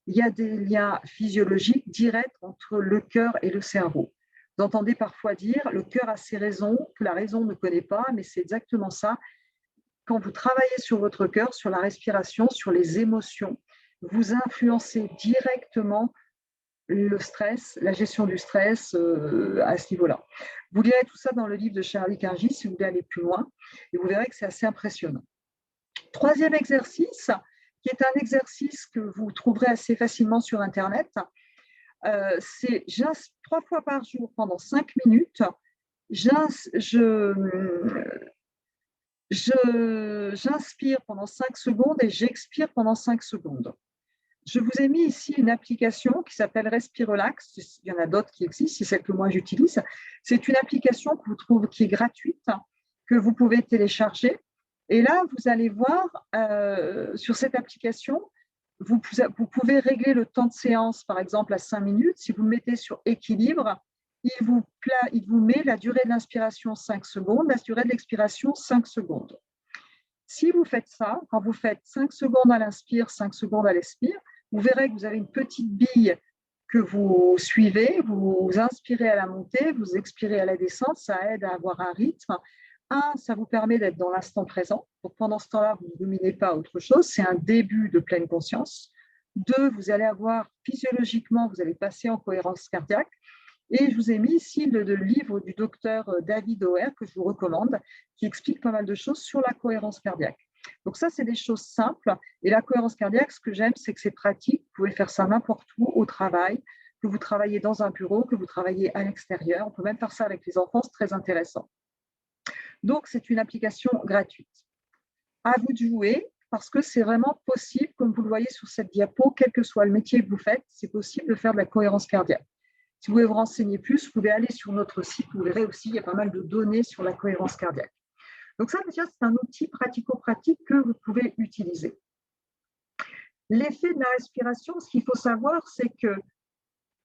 il y a des liens physiologiques directs entre le cœur et le cerveau. Vous entendez parfois dire le cœur a ses raisons, que la raison ne connaît pas, mais c'est exactement ça. Quand vous travaillez sur votre cœur, sur la respiration, sur les émotions, vous influencez directement le stress, la gestion du stress à ce niveau-là. Vous lirez tout ça dans le livre de Charlie Kingis si vous voulez aller plus loin, et vous verrez que c'est assez impressionnant. Troisième exercice, qui est un exercice que vous trouverez assez facilement sur Internet, c'est 3 fois par jour pendant 5 minutes, j'inspire pendant 5 secondes et j'expire pendant 5 secondes. Je vous ai mis ici une application qui s'appelle Respirelax. Il y en a d'autres qui existent, c'est celle que moi j'utilise. C'est une application que vous trouvez qui est gratuite, que vous pouvez télécharger. Et là, vous allez voir sur cette application, vous pouvez régler le temps de séance, par exemple, à 5 minutes. Si vous le mettez sur équilibre, il vous met la durée de l'inspiration 5 secondes, la durée de l'expiration 5 secondes. Si vous faites ça, quand vous faites 5 secondes à l'inspire, 5 secondes à l'expire, vous verrez que vous avez une petite bille que vous suivez, vous inspirez à la montée, vous expirez à la descente, ça aide à avoir un rythme. Ça vous permet d'être dans l'instant présent. Donc pendant ce temps-là, vous ne dominez pas autre chose, c'est un début de pleine conscience. 2, vous allez avoir physiologiquement, vous allez passer en cohérence cardiaque. Et je vous ai mis ici le livre du docteur David O'Hare que je vous recommande, qui explique pas mal de choses sur la cohérence cardiaque. Donc ça, c'est des choses simples. Et la cohérence cardiaque, ce que j'aime, c'est que c'est pratique. Vous pouvez faire ça n'importe où, au travail, que vous travaillez dans un bureau, que vous travaillez à l'extérieur. On peut même faire ça avec les enfants, c'est très intéressant. Donc, c'est une application gratuite. À vous de jouer, parce que c'est vraiment possible, comme vous le voyez sur cette diapo, quel que soit le métier que vous faites, c'est possible de faire de la cohérence cardiaque. Si vous voulez vous renseigner plus, vous pouvez aller sur notre site, vous verrez aussi, il y a pas mal de données sur la cohérence cardiaque. Donc ça, déjà, c'est un outil pratico-pratique que vous pouvez utiliser. L'effet de la respiration, ce qu'il faut savoir, c'est que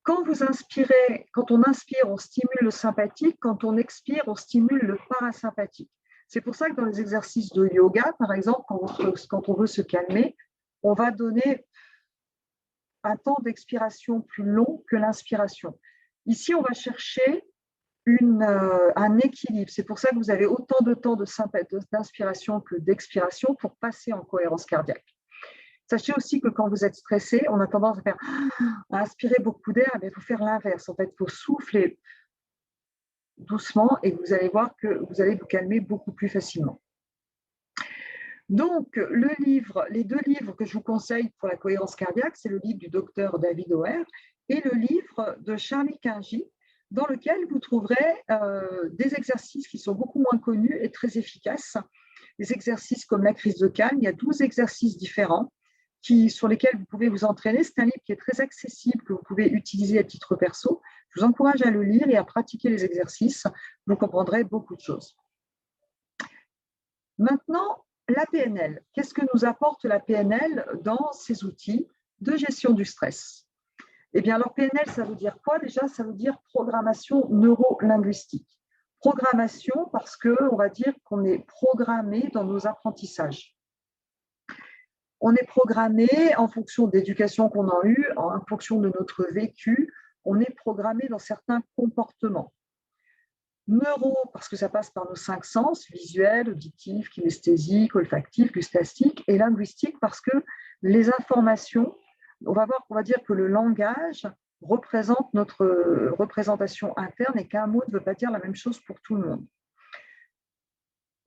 quand vous inspirez, quand on inspire, on stimule le sympathique, quand on expire, on stimule le parasympathique. C'est pour ça que dans les exercices de yoga, par exemple, quand on veut se calmer, on va donner un temps d'expiration plus long que l'inspiration. Ici, on va chercher un équilibre. C'est pour ça que vous avez autant de temps d'inspiration que d'expiration pour passer en cohérence cardiaque. Sachez aussi que quand vous êtes stressé, on a tendance à inspirer beaucoup d'air, mais il faut faire l'inverse. En fait, il faut souffler doucement et vous allez voir que vous allez vous calmer beaucoup plus facilement. Donc, les deux livres que je vous conseille pour la cohérence cardiaque, c'est le livre du docteur David O'Hare et le livre de Charlie Kingi, dans lequel vous trouverez des exercices qui sont beaucoup moins connus et très efficaces. Des exercices comme la crise de calme, il y a 12 exercices différents sur lesquels vous pouvez vous entraîner. C'est un livre qui est très accessible, que vous pouvez utiliser à titre perso. Je vous encourage à le lire et à pratiquer les exercices. Vous comprendrez beaucoup de choses. Maintenant, la PNL. Qu'est-ce que nous apporte la PNL dans ces outils de gestion du stress? Eh bien, alors PNL, ça veut dire quoi? Déjà, ça veut dire programmation neuro-linguistique. Programmation parce qu'on va dire qu'on est programmé dans nos apprentissages. On est programmé en fonction de l'éducation qu'on a eue, en fonction de notre vécu, on est programmé dans certains comportements. Neuro, parce que ça passe par nos 5 sens, visuel, auditif, kinesthésique, olfactif, gustastique, et linguistique, parce que les informations, on va dire que le langage représente notre représentation interne et qu'un mot ne veut pas dire la même chose pour tout le monde.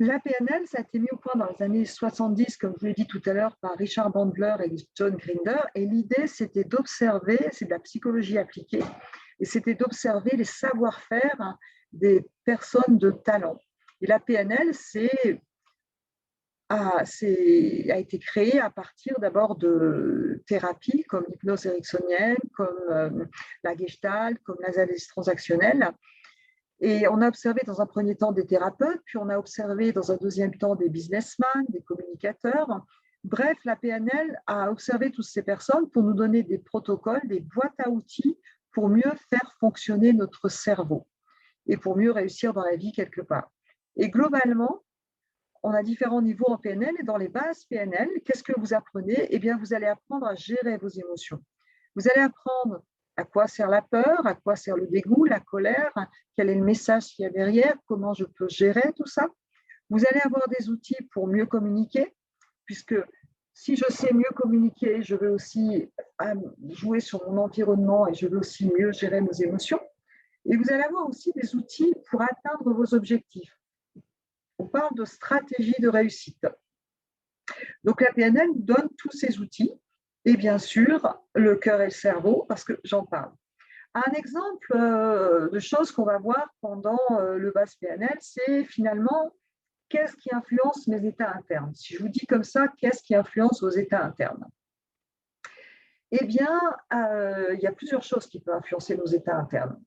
La PNL, ça a été mis au point dans les années 70, comme je vous l'ai dit tout à l'heure, par Richard Bandler et John Grinder. Et l'idée, c'était d'observer, c'est de la psychologie appliquée, et c'était d'observer les savoir-faire des personnes de talent. Et la PNL a été créée à partir d'abord de thérapies comme l'hypnose ericksonienne, comme la Gestalt, comme l'analyse transactionnelle. Et on a observé dans un premier temps des thérapeutes, puis on a observé dans un deuxième temps des businessmen, des communicateurs. Bref, la PNL a observé toutes ces personnes pour nous donner des protocoles, des boîtes à outils pour mieux faire fonctionner notre cerveau et pour mieux réussir dans la vie quelque part. Et globalement, on a différents niveaux en PNL et dans les bases PNL, qu'est-ce que vous apprenez? Eh bien, vous allez apprendre à gérer vos émotions. Vous allez apprendre à quoi sert la peur, à quoi sert le dégoût, la colère, quel est le message qu'il y a derrière, comment je peux gérer tout ça. Vous allez avoir des outils pour mieux communiquer, puisque si je sais mieux communiquer, je veux aussi jouer sur mon environnement et je veux aussi mieux gérer mes émotions. Et vous allez avoir aussi des outils pour atteindre vos objectifs. On parle de stratégie de réussite. Donc la PNL nous donne tous ces outils et bien sûr le cœur et le cerveau parce que j'en parle. Un exemple de choses qu'on va voir pendant le base PNL, c'est finalement qu'est-ce qui influence mes états internes. Si je vous dis comme ça, qu'est-ce qui influence vos états internes? Eh bien, il y a plusieurs choses qui peuvent influencer nos états internes.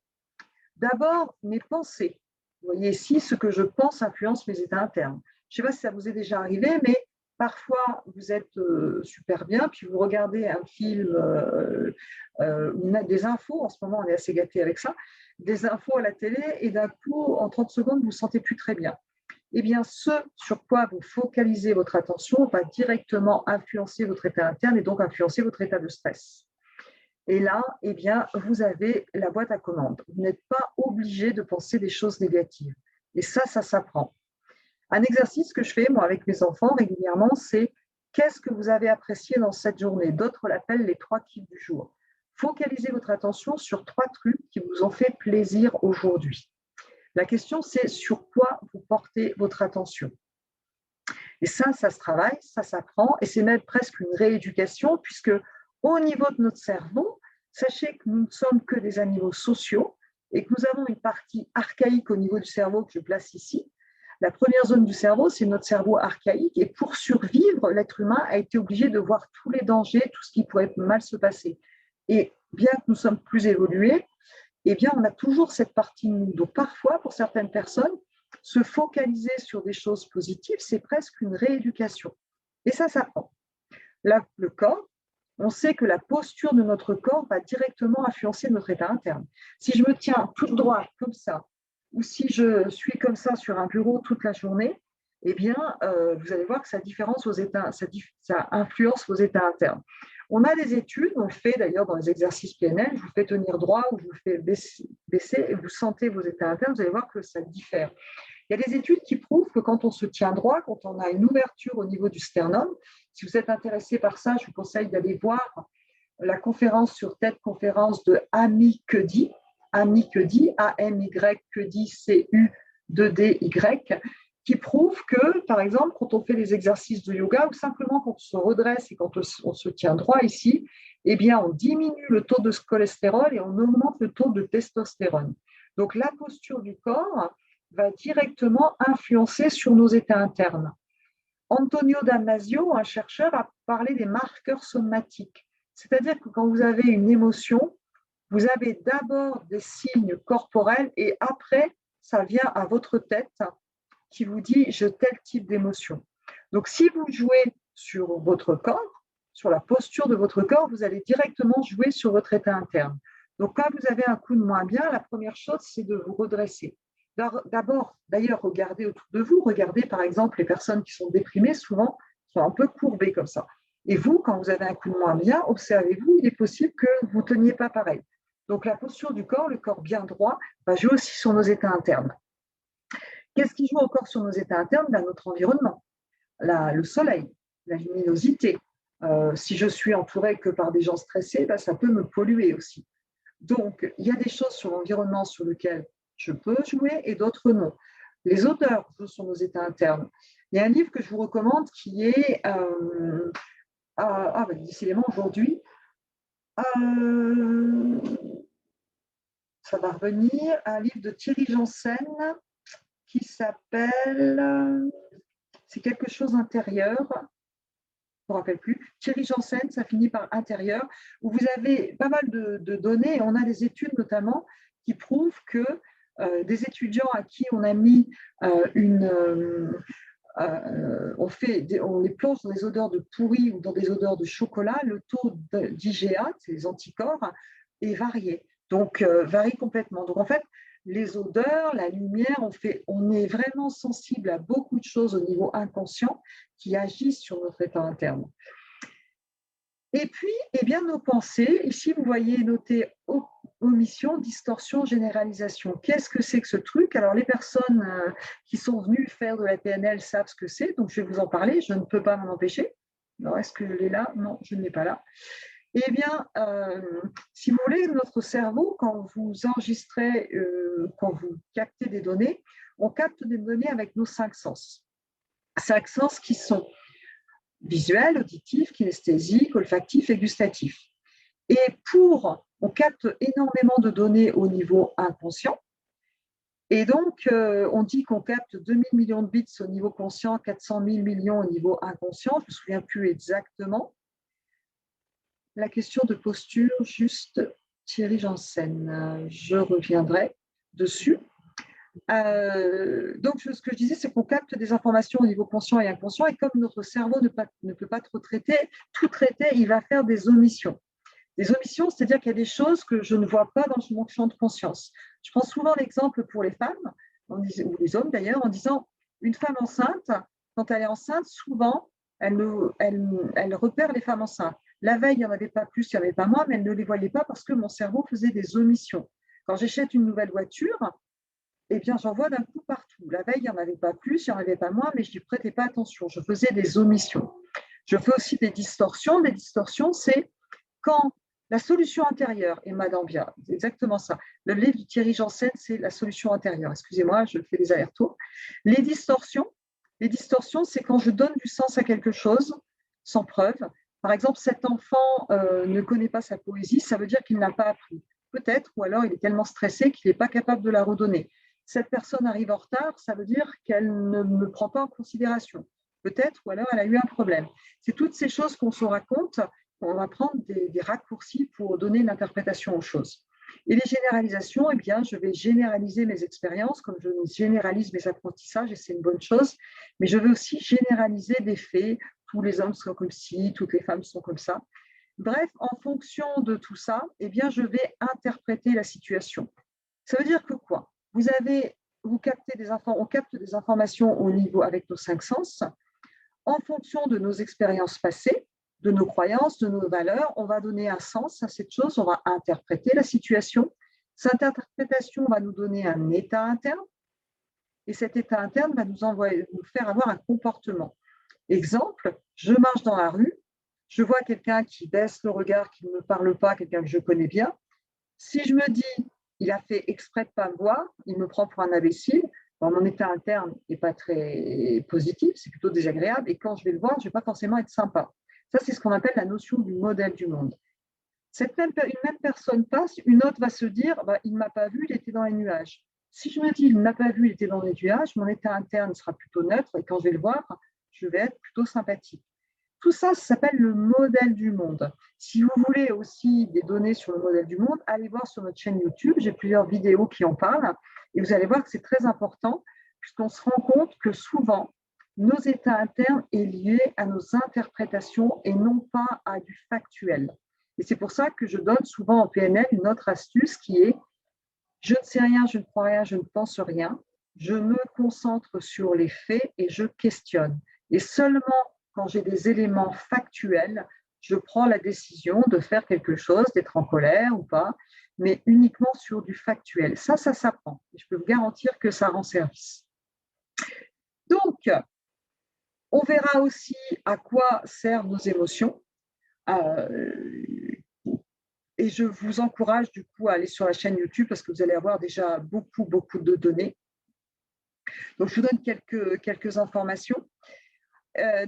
D'abord, mes pensées. Vous voyez ici, ce que je pense influence mes états internes. Je ne sais pas si ça vous est déjà arrivé, mais parfois, vous êtes super bien, puis vous regardez un film, des infos, en ce moment, on est assez gâtés avec ça, des infos à la télé, et d'un coup, en 30 secondes, vous ne vous sentez plus très bien. Eh bien, ce sur quoi vous focalisez votre attention va directement influencer votre état interne et donc influencer votre état de stress. Et là, eh bien, vous avez la boîte à commandes. Vous n'êtes pas obligé de penser des choses négatives. Et ça s'apprend. Un exercice que je fais, moi, avec mes enfants régulièrement, c'est qu'est-ce que vous avez apprécié dans cette journée? D'autres l'appellent les 3 kiffs du jour. focalisez votre attention sur 3 trucs qui vous ont fait plaisir aujourd'hui. La question, c'est sur quoi vous portez votre attention. Et ça se travaille, ça s'apprend, et c'est même presque une rééducation, puisque au niveau de notre cerveau, sachez que nous ne sommes que des animaux sociaux et que nous avons une partie archaïque au niveau du cerveau que je place ici. La première zone du cerveau, c'est notre cerveau archaïque, et pour survivre, l'être humain a été obligé de voir tous les dangers, tout ce qui pourrait mal se passer. Et bien que nous sommes plus évolués, eh bien, on a toujours cette partie de nous. Donc parfois, pour certaines personnes, se focaliser sur des choses positives, c'est presque une rééducation. Et ça s'apprend. Là, le corps, on sait que la posture de notre corps va directement influencer notre état interne. Si je me tiens tout droit comme ça, ou si je suis comme ça sur un bureau toute la journée, eh bien, vous allez voir que ça influence vos états internes. On a des études, on le fait d'ailleurs dans les exercices PNL, je vous fais tenir droit ou je vous fais baisser et vous sentez vos états internes, vous allez voir que ça diffère. Il y a des études qui prouvent que quand on se tient droit, quand on a une ouverture au niveau du sternum, si vous êtes intéressé par ça, je vous conseille d'aller voir la conférence sur TED Conférence de Amy Cuddy, A-M-Y, C-U-2-D-Y, qui prouve que, par exemple, quand on fait des exercices de yoga ou simplement quand on se redresse et quand on se tient droit ici, eh bien, on diminue le taux de cholestérol et on augmente le taux de testostérone. Donc, la posture du corps va directement influencer sur nos états internes. Antonio Damasio, un chercheur, a parlé des marqueurs somatiques. C'est-à-dire que quand vous avez une émotion, vous avez d'abord des signes corporels et après, ça vient à votre tête qui vous dit « j'ai tel type d'émotion ». Donc, si vous jouez sur votre corps, sur la posture de votre corps, vous allez directement jouer sur votre état interne. Donc, quand vous avez un coup de moins bien, la première chose, c'est de vous redresser. D'abord, d'ailleurs, regardez autour de vous. Regardez, par exemple, les personnes qui sont déprimées, souvent, sont un peu courbées comme ça. Et vous, quand vous avez un coup de moins bien, observez-vous, il est possible que vous ne teniez pas pareil. Donc, la posture du corps, le corps bien droit, va jouer aussi sur nos états internes. Qu'est-ce qui joue encore sur nos états internes? Notre environnement, le soleil, la luminosité. Si je suis entourée que par des gens stressés, ça peut me polluer aussi. Donc, il y a des choses sur l'environnement sur lesquelles je peux jouer et d'autres non. Les odeurs jouent sur nos états internes. Il y a un livre que je vous recommande qui est, décidément aujourd'hui, ça va revenir, un livre de Thierry Janssen qui s'appelle, c'est quelque chose intérieur, je ne me rappelle plus, Thierry Janssen, ça finit par intérieur, où vous avez pas mal de données, et on a des études notamment qui prouvent que des étudiants à qui on a mis on les plonge dans des odeurs de pourri ou dans des odeurs de chocolat, le taux d'IgA, les anticorps, est varié, donc varie complètement. Donc en fait, les odeurs, la lumière, on est vraiment sensible à beaucoup de choses au niveau inconscient qui agissent sur notre état interne. Et puis, eh bien, nos pensées, ici vous voyez noté omission, distorsion, généralisation. Qu'est-ce que c'est que ce truc? Alors, les personnes qui sont venues faire de la PNL savent ce que c'est, donc je vais vous en parler, je ne peux pas m'en empêcher. Alors, est-ce que je l'ai là? Non, je ne l'ai pas là. Eh bien, si vous voulez, notre cerveau, quand vous enregistrez, quand vous captez des données, on capte des données avec nos 5 sens. 5 sens qui sont visuels, auditifs, kinesthésiques, olfactifs et gustatifs. Et on capte énormément de données au niveau inconscient. Et donc, on dit qu'on capte 2000 millions de bits au niveau conscient, 400 000 millions au niveau inconscient. Je ne me souviens plus exactement. La question de posture, juste Thierry Janssen, je reviendrai dessus. Donc, ce que je disais, c'est qu'on capte des informations au niveau conscient et inconscient, et comme notre cerveau ne peut pas tout traiter, il va faire des omissions. Des omissions, c'est-à-dire qu'il y a des choses que je ne vois pas dans mon champ de conscience. Je prends souvent l'exemple pour les femmes, ou les hommes d'ailleurs, en disant, une femme enceinte, quand elle est enceinte, souvent, elle repère les femmes enceintes. La veille, il n'y en avait pas plus, il n'y en avait pas moins, mais elle ne les voyait pas parce que mon cerveau faisait des omissions. Quand j'achète une nouvelle voiture, eh bien, j'en vois d'un coup partout. La veille, il n'y en avait pas plus, il n'y en avait pas moins, mais je n'y prêtais pas attention. Je faisais des omissions. Je fais aussi des distorsions. Des distorsions, c'est quand La solution intérieure, Emma Dambia, c'est exactement ça. Le livre de Thierry Janssen, c'est la solution intérieure. Excusez-moi, je fais des allers-retours. Les distorsions, c'est quand je donne du sens à quelque chose sans preuve. Par exemple, cet enfant ne connaît pas sa poésie, ça veut dire qu'il n'a pas appris. Peut-être, ou alors il est tellement stressé qu'il n'est pas capable de la redonner. Cette personne arrive en retard, ça veut dire qu'elle ne me prend pas en considération. Peut-être, ou alors elle a eu un problème. C'est toutes ces choses qu'on se raconte, on va prendre des raccourcis pour donner une interprétation aux choses. Et les généralisations, eh bien, je vais généraliser mes expériences comme je généralise mes apprentissages, et c'est une bonne chose, mais je veux aussi généraliser des faits. Tous les hommes sont comme ci, toutes les femmes sont comme ça. Bref, en fonction de tout ça, eh bien, je vais interpréter la situation. Ça veut dire que quoi? On capte des informations au niveau avec nos 5 sens. En fonction de nos expériences passées, de nos croyances, de nos valeurs, on va donner un sens à cette chose, on va interpréter la situation. Cette interprétation va nous donner un état interne, et cet état interne va nous faire avoir un comportement. Exemple, je marche dans la rue, je vois quelqu'un qui baisse le regard, qui ne me parle pas, quelqu'un que je connais bien. Si je me dis, il a fait exprès de ne pas me voir, il me prend pour un imbécile, mon état interne n'est pas très positif, c'est plutôt désagréable, et quand je vais le voir, je ne vais pas forcément être sympa. Ça, c'est ce qu'on appelle la notion du modèle du monde. Une même personne passe, une autre va se dire, il ne m'a pas vu, il était dans les nuages. Si je me dis, il ne m'a pas vu, il était dans les nuages, mon état interne sera plutôt neutre, et quand je vais le voir, je vais être plutôt sympathique. Tout ça, ça s'appelle le modèle du monde. Si vous voulez aussi des données sur le modèle du monde, allez voir sur notre chaîne YouTube. J'ai plusieurs vidéos qui en parlent. Et vous allez voir que c'est très important, puisqu'on se rend compte que souvent, nos états internes est lié à nos interprétations et non pas à du factuel. Et c'est pour ça que je donne souvent en PNL une autre astuce qui est « je ne sais rien, je ne crois rien, je ne pense rien, je me concentre sur les faits et je questionne. » Et seulement quand j'ai des éléments factuels, je prends la décision de faire quelque chose, d'être en colère ou pas, mais uniquement sur du factuel. Ça s'apprend. Je peux vous garantir que ça rend service. Donc, on verra aussi à quoi servent nos émotions. Et je vous encourage du coup à aller sur la chaîne YouTube parce que vous allez avoir déjà beaucoup de données. Donc, je vous donne quelques informations.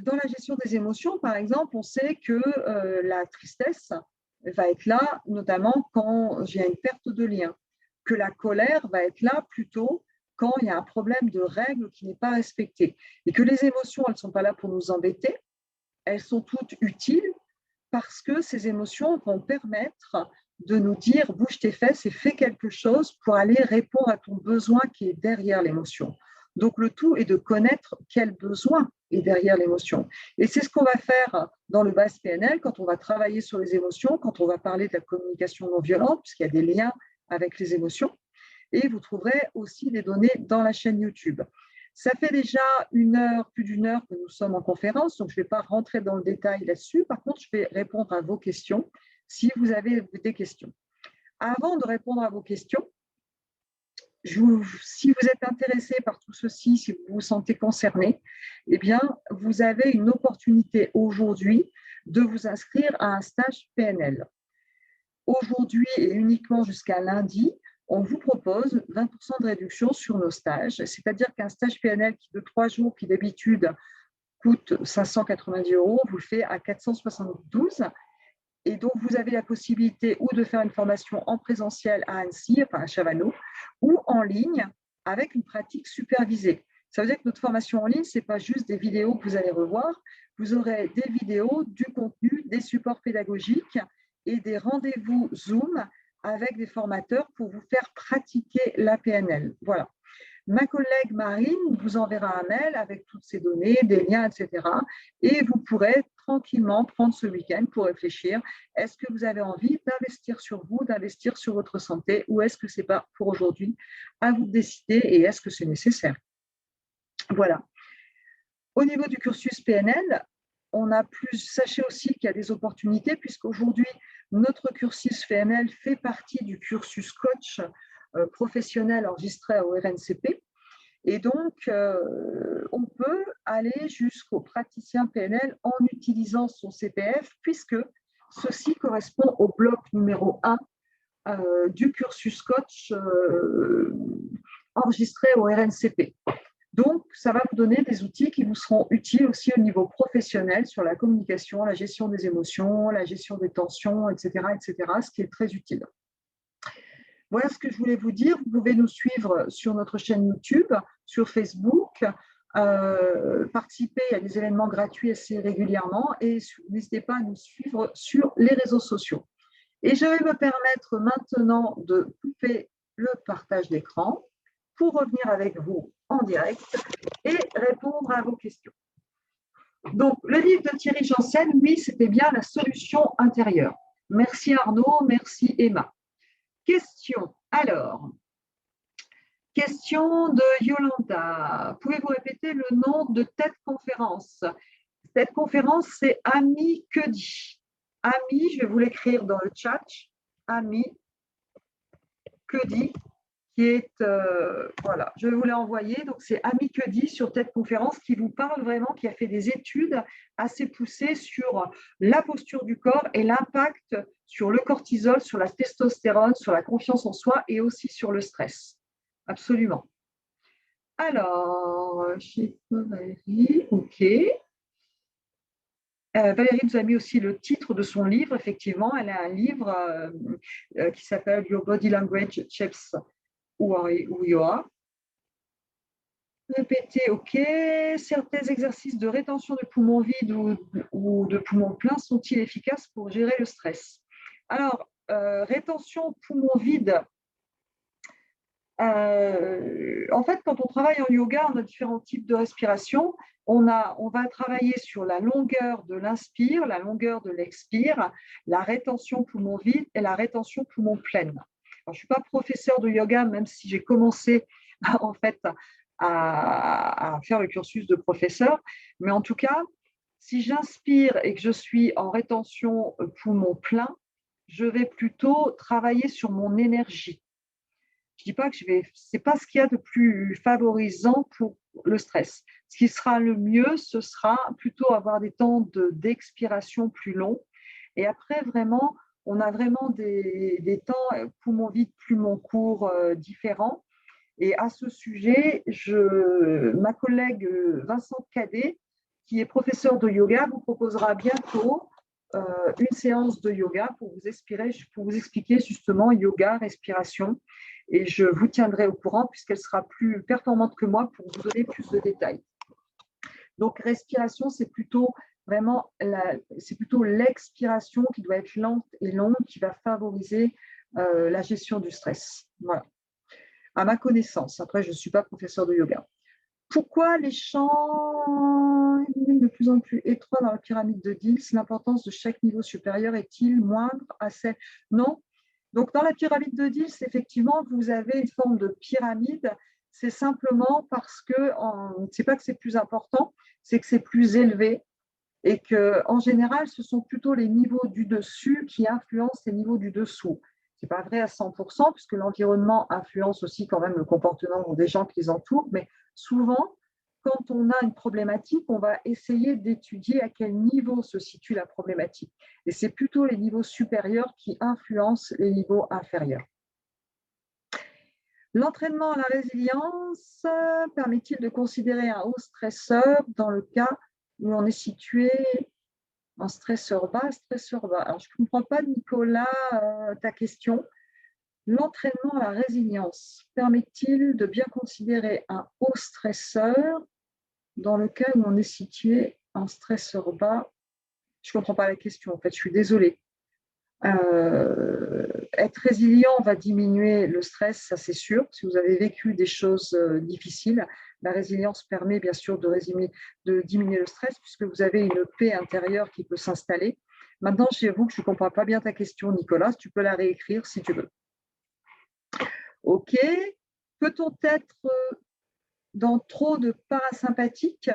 Dans la gestion des émotions, par exemple, on sait que la tristesse va être là, notamment quand il y a une perte de lien, que la colère va être là plutôt quand il y a un problème de règles qui n'est pas respecté, et que les émotions, elles ne sont pas là pour nous embêter, elles sont toutes utiles parce que ces émotions vont permettre de nous dire « bouge tes fesses et fais quelque chose pour aller répondre à ton besoin qui est derrière l'émotion ». Donc, le tout est de connaître quel besoin est derrière l'émotion. Et c'est ce qu'on va faire dans le BAS PNL quand on va travailler sur les émotions, quand on va parler de la communication non violente, puisqu'il y a des liens avec les émotions. Et vous trouverez aussi des données dans la chaîne YouTube. Ça fait déjà plus d'une heure que nous sommes en conférence, donc je ne vais pas rentrer dans le détail là-dessus. Par contre, je vais répondre à vos questions si vous avez des questions. Avant de répondre à vos questions, si vous êtes intéressé par tout ceci, si vous vous sentez concerné, eh bien, vous avez une opportunité aujourd'hui de vous inscrire à un stage PNL. Aujourd'hui et uniquement jusqu'à lundi, on vous propose 20% de réduction sur nos stages, c'est-à-dire qu'un stage PNL de 3 jours qui d'habitude coûte 590 €, vous le fait à 472. Et donc, vous avez la possibilité ou de faire une formation en présentiel à Annecy, enfin à Chavannes, ou en ligne avec une pratique supervisée. Ça veut dire que notre formation en ligne, ce n'est pas juste des vidéos que vous allez revoir, vous aurez des vidéos, du contenu, des supports pédagogiques et des rendez-vous Zoom avec des formateurs pour vous faire pratiquer la PNL. Voilà. Ma collègue Marine vous enverra un mail avec toutes ces données, des liens, etc. Et vous pourrez tranquillement prendre ce week-end pour réfléchir. Est-ce que vous avez envie d'investir sur vous, d'investir sur votre santé, ou est-ce que ce n'est pas pour aujourd'hui? À vous de décider, et est-ce que c'est nécessaire? Voilà. Au niveau du cursus PNL, sachez aussi qu'il y a des opportunités, puisqu'aujourd'hui, notre cursus PNL fait partie du cursus coach professionnel enregistré au RNCP. Et donc, on peut aller jusqu'au praticien PNL en utilisant son CPF, puisque ceci correspond au bloc numéro 1 du cursus coach enregistré au RNCP. Donc, ça va vous donner des outils qui vous seront utiles aussi au niveau professionnel sur la communication, la gestion des émotions, la gestion des tensions, etc., ce qui est très utile. Voilà ce que je voulais vous dire. Vous pouvez nous suivre sur notre chaîne YouTube, sur Facebook, participer à des événements gratuits assez régulièrement et n'hésitez pas à nous suivre sur les réseaux sociaux. Et je vais me permettre maintenant de couper le partage d'écran pour revenir avec vous en direct et répondre à vos questions. Donc, le livre de Thierry Janssen, oui, c'était bien la solution intérieure. Merci Arnaud, merci Emma. Question, alors, question de Yolanda. Pouvez-vous répéter le nom de TED Conférence? Cette conférence, c'est Ami que dit. Ami, je vais vous l'écrire dans le chat. Ami que dit, qui est, voilà, je vais vous l'envoyer. Donc, c'est Ami que dit sur TED Conférence qui vous parle vraiment, qui a fait des études assez poussées sur la posture du corps et l'impact sur le cortisol, sur la testostérone, sur la confiance en soi et aussi sur le stress. Absolument. Alors, chez Valérie, ok. Valérie nous a mis aussi le titre de son livre, effectivement. Elle a un livre qui s'appelle Your Body Language Shapes Who You Are. Répétez, ok. Certains exercices de rétention de poumons vides ou de poumons pleins sont-ils efficaces pour gérer le stress? Alors, rétention poumons vides. En fait, quand on travaille en yoga, on a différents types de respiration. On va travailler sur la longueur de l'inspire, la longueur de l'expire, la rétention poumon vide et la rétention poumon pleine. Alors, je ne suis pas professeur de yoga, même si j'ai commencé en fait à faire le cursus de professeur. Mais en tout cas, si j'inspire et que je suis en rétention poumon plein, je vais plutôt travailler sur mon énergie. Je ne dis pas que ce n'est pas ce qu'il y a de plus favorisant pour le stress. Ce qui sera le mieux, ce sera plutôt avoir des temps d'expiration plus longs. Et après, vraiment, on a vraiment des temps poumon vide, poumon court différents. Et à ce sujet, ma collègue Vincent Cadet, qui est professeur de yoga, vous proposera bientôt une séance de yoga pour vous expliquer justement yoga, respiration. Et je vous tiendrai au courant puisqu'elle sera plus performante que moi pour vous donner plus de détails. Donc, respiration, c'est plutôt vraiment l'expiration qui doit être lente et longue qui va favoriser la gestion du stress. Voilà. À ma connaissance. Après, je ne suis pas professeur de yoga. Pourquoi les champs de plus en plus étroits dans la pyramide de Diels, l'importance de chaque niveau supérieur est-il moindre à celle? Non. Donc, dans la pyramide de Diels, effectivement, vous avez une forme de pyramide. C'est simplement parce que, c'est pas que c'est plus important, c'est que c'est plus élevé et qu'en général, ce sont plutôt les niveaux du dessus qui influencent les niveaux du dessous. Ce n'est pas vrai à 100%, puisque l'environnement influence aussi quand même le comportement des gens qui les entourent, mais souvent, quand on a une problématique, on va essayer d'étudier à quel niveau se situe la problématique. Et c'est plutôt les niveaux supérieurs qui influencent les niveaux inférieurs. L'entraînement à la résilience permet-il de considérer un haut stresseur dans le cas où on est situé en stresseur bas, stresseur bas? Alors, je ne comprends pas, Nicolas, ta question. L'entraînement à la résilience permet-il de bien considérer un haut stresseur dans le cas où on est situé en stresseur bas? Je ne comprends pas la question, en fait, je suis désolée. Être résilient va diminuer le stress, ça c'est sûr. Si vous avez vécu des choses difficiles, la résilience permet bien sûr de diminuer le stress puisque vous avez une paix intérieure qui peut s'installer. Maintenant, j'avoue que je ne comprends pas bien ta question, Nicolas. Tu peux la réécrire si tu veux. Ok. Peut-on être dans trop de parasympathique?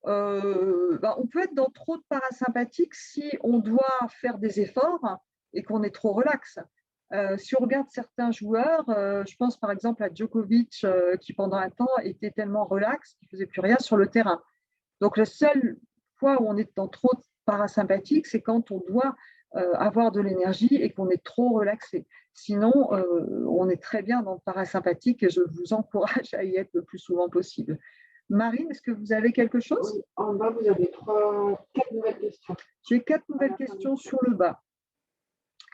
On peut être dans trop de parasympathique si on doit faire des efforts et qu'on est trop relax. Si on regarde certains joueurs, je pense par exemple à Djokovic qui pendant un temps était tellement relax qu'il ne faisait plus rien sur le terrain. Donc la seule fois où on est dans trop de parasympathique, c'est quand on doit avoir de l'énergie et qu'on est trop relaxé. Sinon, on est très bien dans le parasympathique et je vous encourage à y être le plus souvent possible. Marine, est-ce que vous avez quelque chose? Oui, en bas, vous avez 4 nouvelles questions. J'ai 4 nouvelles questions sur le bas.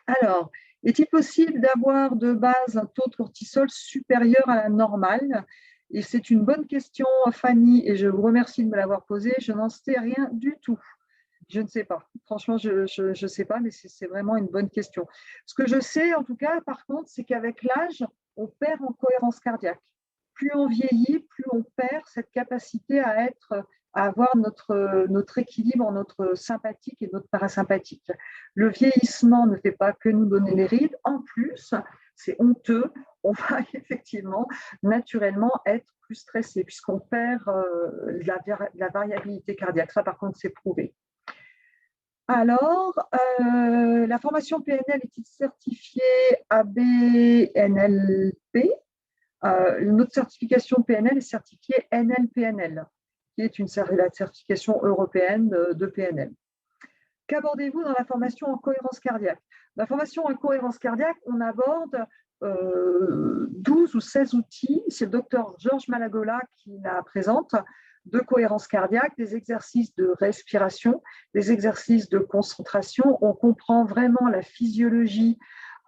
Alors, est-il possible d'avoir de base un taux de cortisol supérieur à la normale? Et c'est une bonne question, Fanny, et je vous remercie de me l'avoir posée. Je n'en sais rien du tout. Je ne sais pas. Franchement, je ne sais pas, mais c'est vraiment une bonne question. Ce que je sais, en tout cas, par contre, c'est qu'avec l'âge, on perd en cohérence cardiaque. Plus on vieillit, plus on perd cette capacité à avoir notre équilibre, notre sympathique et notre parasympathique. Le vieillissement ne fait pas que nous donner les rides. En plus, c'est honteux, on va effectivement naturellement être plus stressé puisqu'on perd la variabilité cardiaque. Ça, par contre, c'est prouvé. Alors, la formation PNL est-il certifiée ABNLP? Notre certification PNL est certifiée NLPNL, qui est la certification européenne de PNL. Qu'abordez-vous dans la formation en cohérence cardiaque? Dans la formation en cohérence cardiaque, on aborde 12 ou 16 outils. C'est le docteur Georges Malagola qui la présente, de cohérence cardiaque, des exercices de respiration, des exercices de concentration. On comprend vraiment la physiologie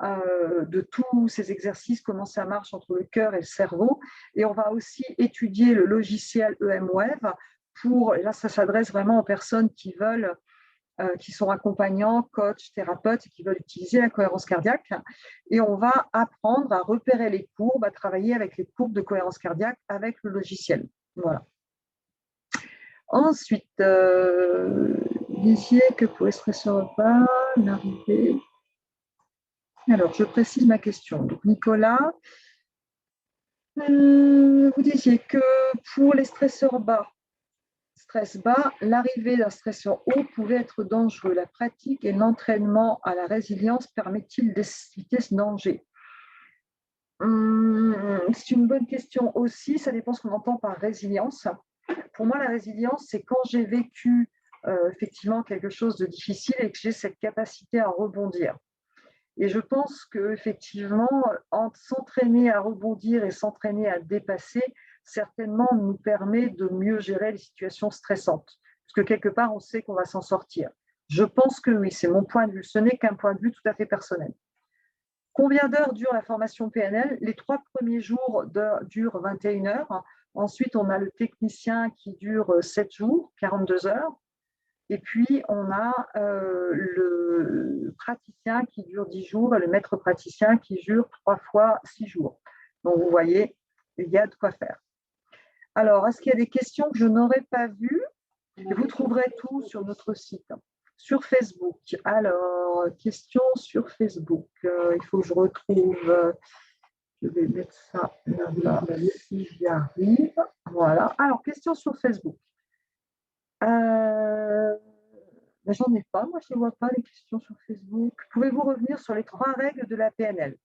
de tous ces exercices, comment ça marche entre le cœur et le cerveau. Et on va aussi étudier le logiciel EMWave. Là, ça s'adresse vraiment aux personnes qui veulent, qui sont accompagnants, coachs, thérapeutes et qui veulent utiliser la cohérence cardiaque. Et on va apprendre à repérer les courbes, à travailler avec les courbes de cohérence cardiaque avec le logiciel. Voilà. Ensuite, disiez que pour les stresseurs repas, l'arrivée. Alors, je précise ma question. Donc, Nicolas, vous disiez que pour les stresseurs bas, stress bas, l'arrivée d'un stresseur haut pouvait être dangereux. La pratique et l'entraînement à la résilience permet-il d'éviter ce danger? C'est une bonne question aussi. Ça dépend ce qu'on entend par résilience. Pour moi, la résilience, c'est quand j'ai vécu effectivement quelque chose de difficile et que j'ai cette capacité à rebondir. Et je pense qu'effectivement, s'entraîner à rebondir et s'entraîner à dépasser, certainement nous permet de mieux gérer les situations stressantes. Parce que quelque part, on sait qu'on va s'en sortir. Je pense que oui, c'est mon point de vue. Ce n'est qu'un point de vue tout à fait personnel. Combien d'heures dure la formation PNL? Les 3 premiers jours durent 21 heures. Ensuite, on a le technicien qui dure 7 jours, 42 heures. Et puis, on a le praticien qui dure 10 jours et le maître praticien qui dure 3 fois 6 jours. Donc, vous voyez, il y a de quoi faire. Alors, est-ce qu'il y a des questions que je n'aurais pas vues? Vous trouverez tout sur notre site. Sur Facebook. Alors, questions sur Facebook. Il faut que je retrouve. Je vais mettre ça là si j'y arrive. Voilà. Alors, questions sur Facebook. Mais j'en ai pas, moi je ne vois pas les questions sur Facebook. Pouvez-vous revenir sur les 3 règles de la PNL?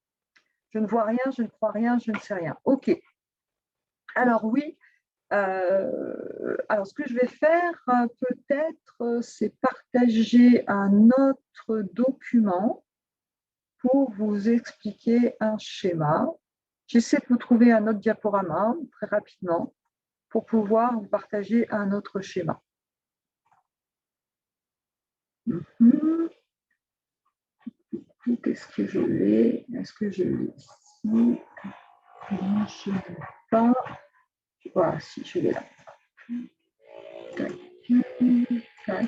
Je ne vois rien, je ne crois rien, je ne sais rien. Ok. Alors oui, alors ce que je vais faire peut-être, c'est partager un autre document pour vous expliquer un schéma. J'essaie de vous trouver un autre diaporama très rapidement pour pouvoir vous partager un autre schéma. Qu'est-ce que je l'ai? Est-ce que je l'ai ici? Non, je ne l'ai pas. Voilà, si je l'ai là. Tac, tac.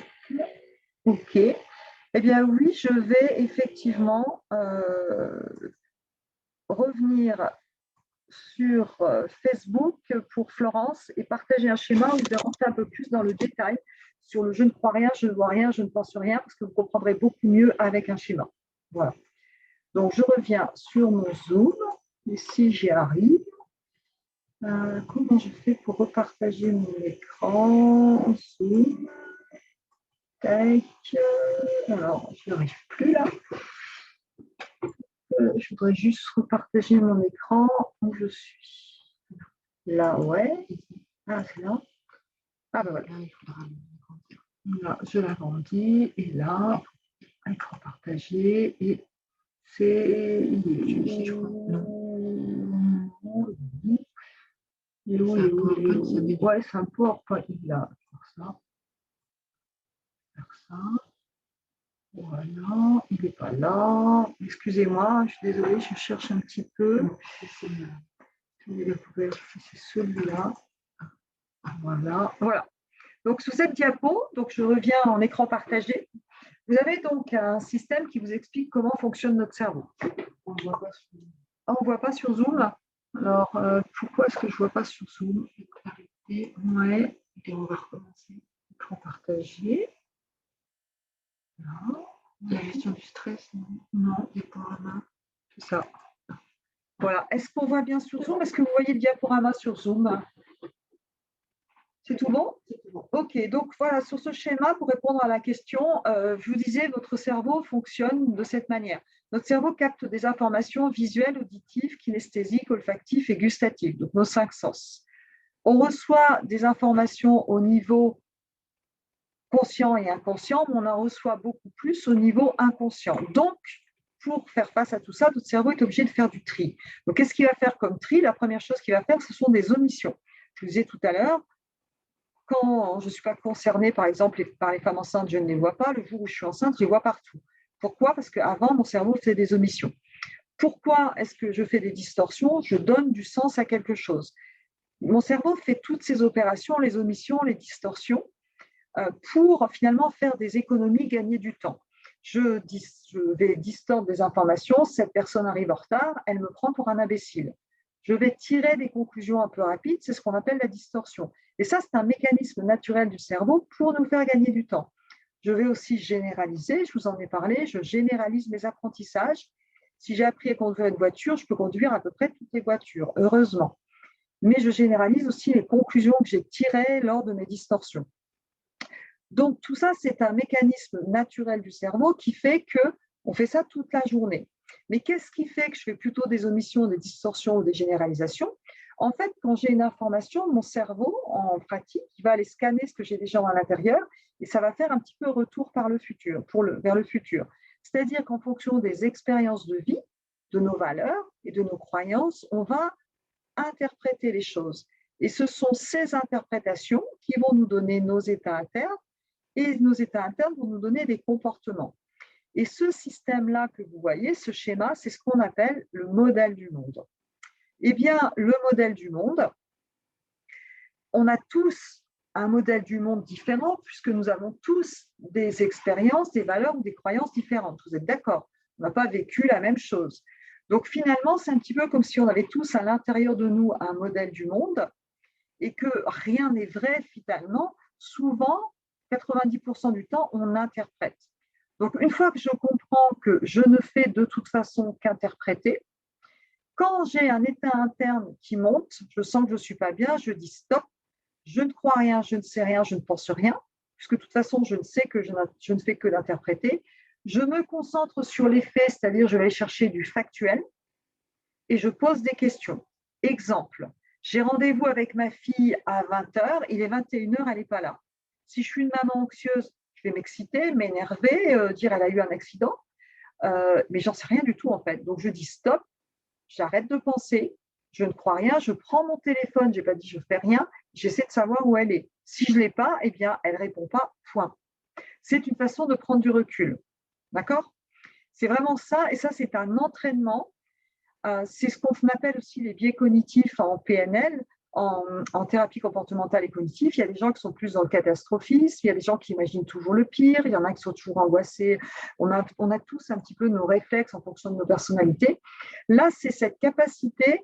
OK. Eh bien oui, je vais effectivement revenir sur Facebook pour Florence et partager un schéma où je vais rentrer un peu plus dans le détail sur le je ne crois rien, je ne vois rien, je ne pense rien, parce que vous comprendrez beaucoup mieux avec un schéma. Voilà. Donc, je reviens sur mon Zoom. Ici, j'y arrive. Comment je fais pour repartager mon écran? Zoom. Tac. Alors, je n'arrive plus là. Je voudrais juste repartager mon écran où je suis. Là, ouais. Ah, c'est là. Ah, ben voilà. Là, je l'agrandis. Et là, écran partagé et c'est ici, je crois. Non. Ouais, c'est un PowerPoint. Il a faire ça. Faire ça. Voilà, il n'est pas là. Excusez-moi, je suis désolée, je cherche un petit peu. C'est celui-là. Voilà, voilà. Donc, sous cette diapo, donc je reviens en écran partagé. Vous avez donc un système qui vous explique comment fonctionne notre cerveau. On ne voit pas sur Zoom. Alors, pourquoi est-ce que je ne vois pas sur Zoom? Ouais. Et on va recommencer. Écran partagé. Là. La gestion du stress, non, diaporama. C'est ça. Voilà. Est-ce qu'on voit bien sur Zoom? Est-ce que vous voyez le diaporama sur Zoom? C'est tout bon? Ok, donc voilà, sur ce schéma, pour répondre à la question, je vous disais, votre cerveau fonctionne de cette manière. Notre cerveau capte des informations visuelles, auditives, kinesthésiques, olfactives et gustatives, donc nos 5 sens. On reçoit des informations au niveau conscient et inconscient, mais on en reçoit beaucoup plus au niveau inconscient. Donc, pour faire face à tout ça, notre cerveau est obligé de faire du tri. Donc, qu'est-ce qu'il va faire comme tri? La première chose qu'il va faire, ce sont des omissions. Je vous disais tout à l'heure, quand je ne suis pas concernée, par exemple, par les femmes enceintes, je ne les vois pas. Le jour où je suis enceinte, je les vois partout. Pourquoi? Parce qu'avant, mon cerveau faisait des omissions. Pourquoi est-ce que je fais des distorsions? Je donne du sens à quelque chose. Mon cerveau fait toutes ces opérations, les omissions, les distorsions, pour finalement faire des économies, gagner du temps. Je vais distordre des informations, cette personne arrive en retard, elle me prend pour un imbécile. Je vais tirer des conclusions un peu rapides, c'est ce qu'on appelle la distorsion. Et ça, c'est un mécanisme naturel du cerveau pour nous faire gagner du temps. Je vais aussi généraliser, je vous en ai parlé, je généralise mes apprentissages. Si j'ai appris à conduire une voiture, je peux conduire à peu près toutes les voitures, heureusement. Mais je généralise aussi les conclusions que j'ai tirées lors de mes distorsions. Donc, tout ça, c'est un mécanisme naturel du cerveau qui fait qu'on fait ça toute la journée. Mais qu'est-ce qui fait que je fais plutôt des omissions, des distorsions ou des généralisations? En fait, quand j'ai une information, mon cerveau, en pratique, il va aller scanner ce que j'ai déjà à l'intérieur et ça va faire un petit peu retour vers le futur. C'est-à-dire qu'en fonction des expériences de vie, de nos valeurs et de nos croyances, on va interpréter les choses. Et ce sont ces interprétations qui vont nous donner nos états internes et nos états internes vont nous donner des comportements. Et ce système-là que vous voyez, ce schéma, c'est ce qu'on appelle le modèle du monde. Eh bien, le modèle du monde, on a tous un modèle du monde différent puisque nous avons tous des expériences, des valeurs ou des croyances différentes. Vous êtes d'accord? On n'a pas vécu la même chose. Donc finalement, c'est un petit peu comme si on avait tous à l'intérieur de nous un modèle du monde et que rien n'est vrai finalement. Souvent, 90% du temps, on interprète. Donc, une fois que je comprends que je ne fais de toute façon qu'interpréter, quand j'ai un état interne qui monte, je sens que je ne suis pas bien, je dis stop, je ne crois rien, je ne sais rien, je ne pense rien, puisque de toute façon, je ne sais que je ne fais que d'interpréter. Je me concentre sur les faits, c'est-à-dire je vais aller chercher du factuel et je pose des questions. Exemple, j'ai rendez-vous avec ma fille à 20h, il est 21h, elle n'est pas là. Si je suis une maman anxieuse, je vais m'exciter, m'énerver, dire elle a eu un accident, mais j'en sais rien du tout en fait. Donc je dis stop, j'arrête de penser, je ne crois rien, je prends mon téléphone, je n'ai pas dit je ne fais rien, j'essaie de savoir où elle est. Si je ne l'ai pas, eh bien elle ne répond pas, point. C'est une façon de prendre du recul. D'accord? C'est vraiment ça, et ça c'est un entraînement. C'est ce qu'on appelle aussi les biais cognitifs en PNL, en thérapie comportementale et cognitive. Il y a des gens qui sont plus dans le catastrophisme, il y a des gens qui imaginent toujours le pire, il y en a qui sont toujours angoissés. On a tous un petit peu nos réflexes en fonction de nos personnalités. Là, c'est cette capacité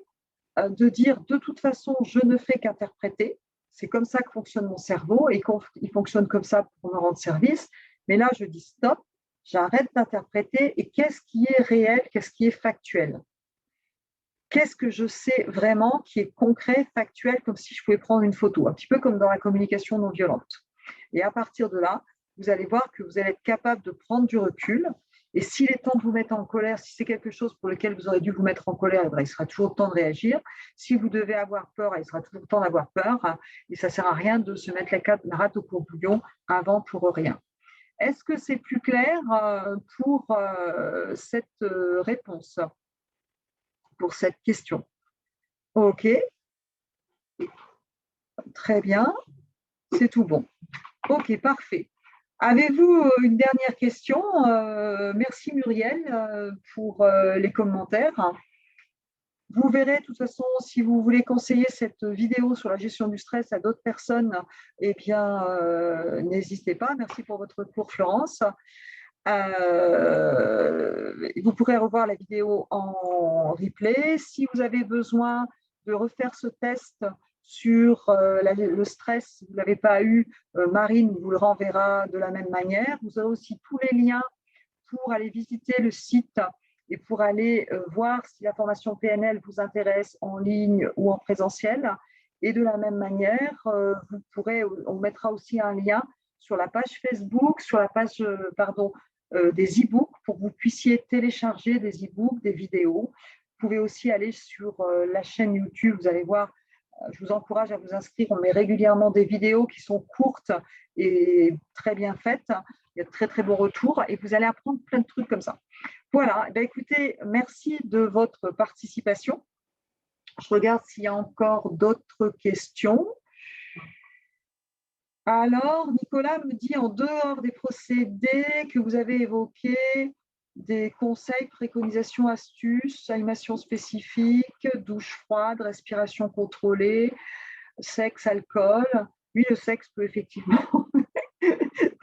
de dire de toute façon, je ne fais qu'interpréter. C'est comme ça que fonctionne mon cerveau et il fonctionne comme ça pour me rendre service. Mais là, je dis stop, j'arrête d'interpréter et qu'est-ce qui est réel, qu'est-ce qui est factuel? Qu'est-ce que je sais vraiment qui est concret, factuel, comme si je pouvais prendre une photo, un petit peu comme dans la communication non violente. Et à partir de là, vous allez voir que vous allez être capable de prendre du recul. Et s'il est temps de vous mettre en colère, si c'est quelque chose pour lequel vous aurez dû vous mettre en colère, il sera toujours temps de réagir. Si vous devez avoir peur, il sera toujours temps d'avoir peur. Et ça ne sert à rien de se mettre la rate au courbouillon avant pour rien. Est-ce que c'est plus clair pour cette réponse, pour cette question? OK, très bien, c'est tout bon. OK, parfait. Avez-vous une dernière question? Merci Muriel pour les commentaires. Vous verrez, de toute façon, si vous voulez conseiller cette vidéo sur la gestion du stress à d'autres personnes, eh bien, n'hésitez pas. Merci pour votre cours, Florence. Vous pourrez revoir la vidéo en replay. Si vous avez besoin de refaire ce test sur le stress, si vous ne l'avez pas eu, Marine vous le renverra de la même manière. Vous aurez aussi tous les liens pour aller visiter le site et pour aller voir si la formation PNL vous intéresse en ligne ou en présentiel. Et de la même manière, vous pourrez, on mettra aussi un lien sur la page Facebook, sur la page des e-books pour que vous puissiez télécharger des e-books, des vidéos. Vous pouvez aussi aller sur la chaîne YouTube, vous allez voir, je vous encourage à vous inscrire, on met régulièrement des vidéos qui sont courtes et très bien faites. Il y a de très, très bons retours et vous allez apprendre plein de trucs comme ça. Voilà, ben écoutez, merci de votre participation. Je regarde s'il y a encore d'autres questions. Alors, Nicolas me dit, en dehors des procédés que vous avez évoqués, des conseils, préconisations, astuces, animation spécifique, douche froide, respiration contrôlée, sexe, alcool. Oui, le sexe peut effectivement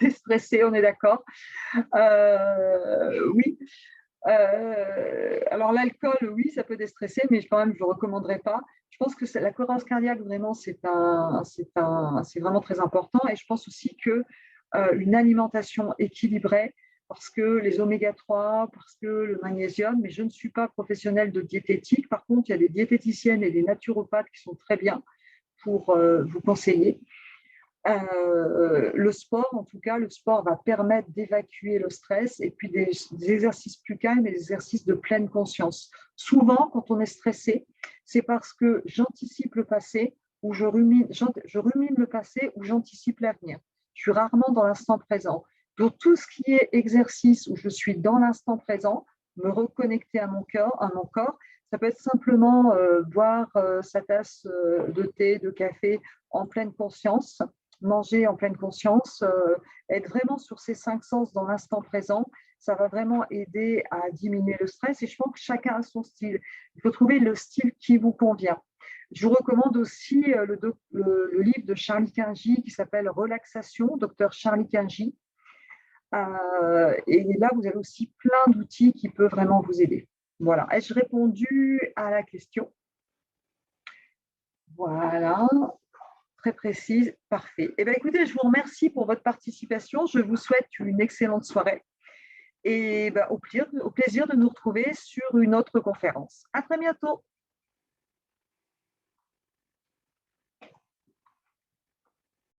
déstresser, on est d'accord. Oui. Alors l'alcool, oui, ça peut déstresser, mais quand même, je ne le recommanderais pas. Je pense que la cohérence cardiaque, vraiment, c'est vraiment très important. Et je pense aussi qu'une alimentation équilibrée, parce que les oméga-3, parce que le magnésium, mais je ne suis pas professionnelle de diététique. Par contre, il y a des diététiciennes et des naturopathes qui sont très bien pour vous conseiller. Le sport, en tout cas, le sport va permettre d'évacuer le stress et puis des exercices plus calmes et des exercices de pleine conscience. Souvent, quand on est stressé, c'est parce que j'anticipe le passé ou je rumine le passé ou j'anticipe l'avenir. Je suis rarement dans l'instant présent. Donc, tout ce qui est exercice où je suis dans l'instant présent, me reconnecter à mon corps, ça peut être simplement boire sa tasse de thé, de café en pleine conscience, manger en pleine conscience, être vraiment sur ces 5 sens dans l'instant présent, ça va vraiment aider à diminuer le stress. Et je pense que chacun a son style. Il faut trouver le style qui vous convient. Je vous recommande aussi le livre de Charlie Kingi qui s'appelle Relaxation, docteur Charlie Kingi. Et là, vous avez aussi plein d'outils qui peuvent vraiment vous aider. Voilà. Ai-je répondu à la question? Voilà. Très précise, parfait. Eh bien, écoutez, je vous remercie pour votre participation. Je vous souhaite une excellente soirée et au plaisir de nous retrouver sur une autre conférence. À très bientôt.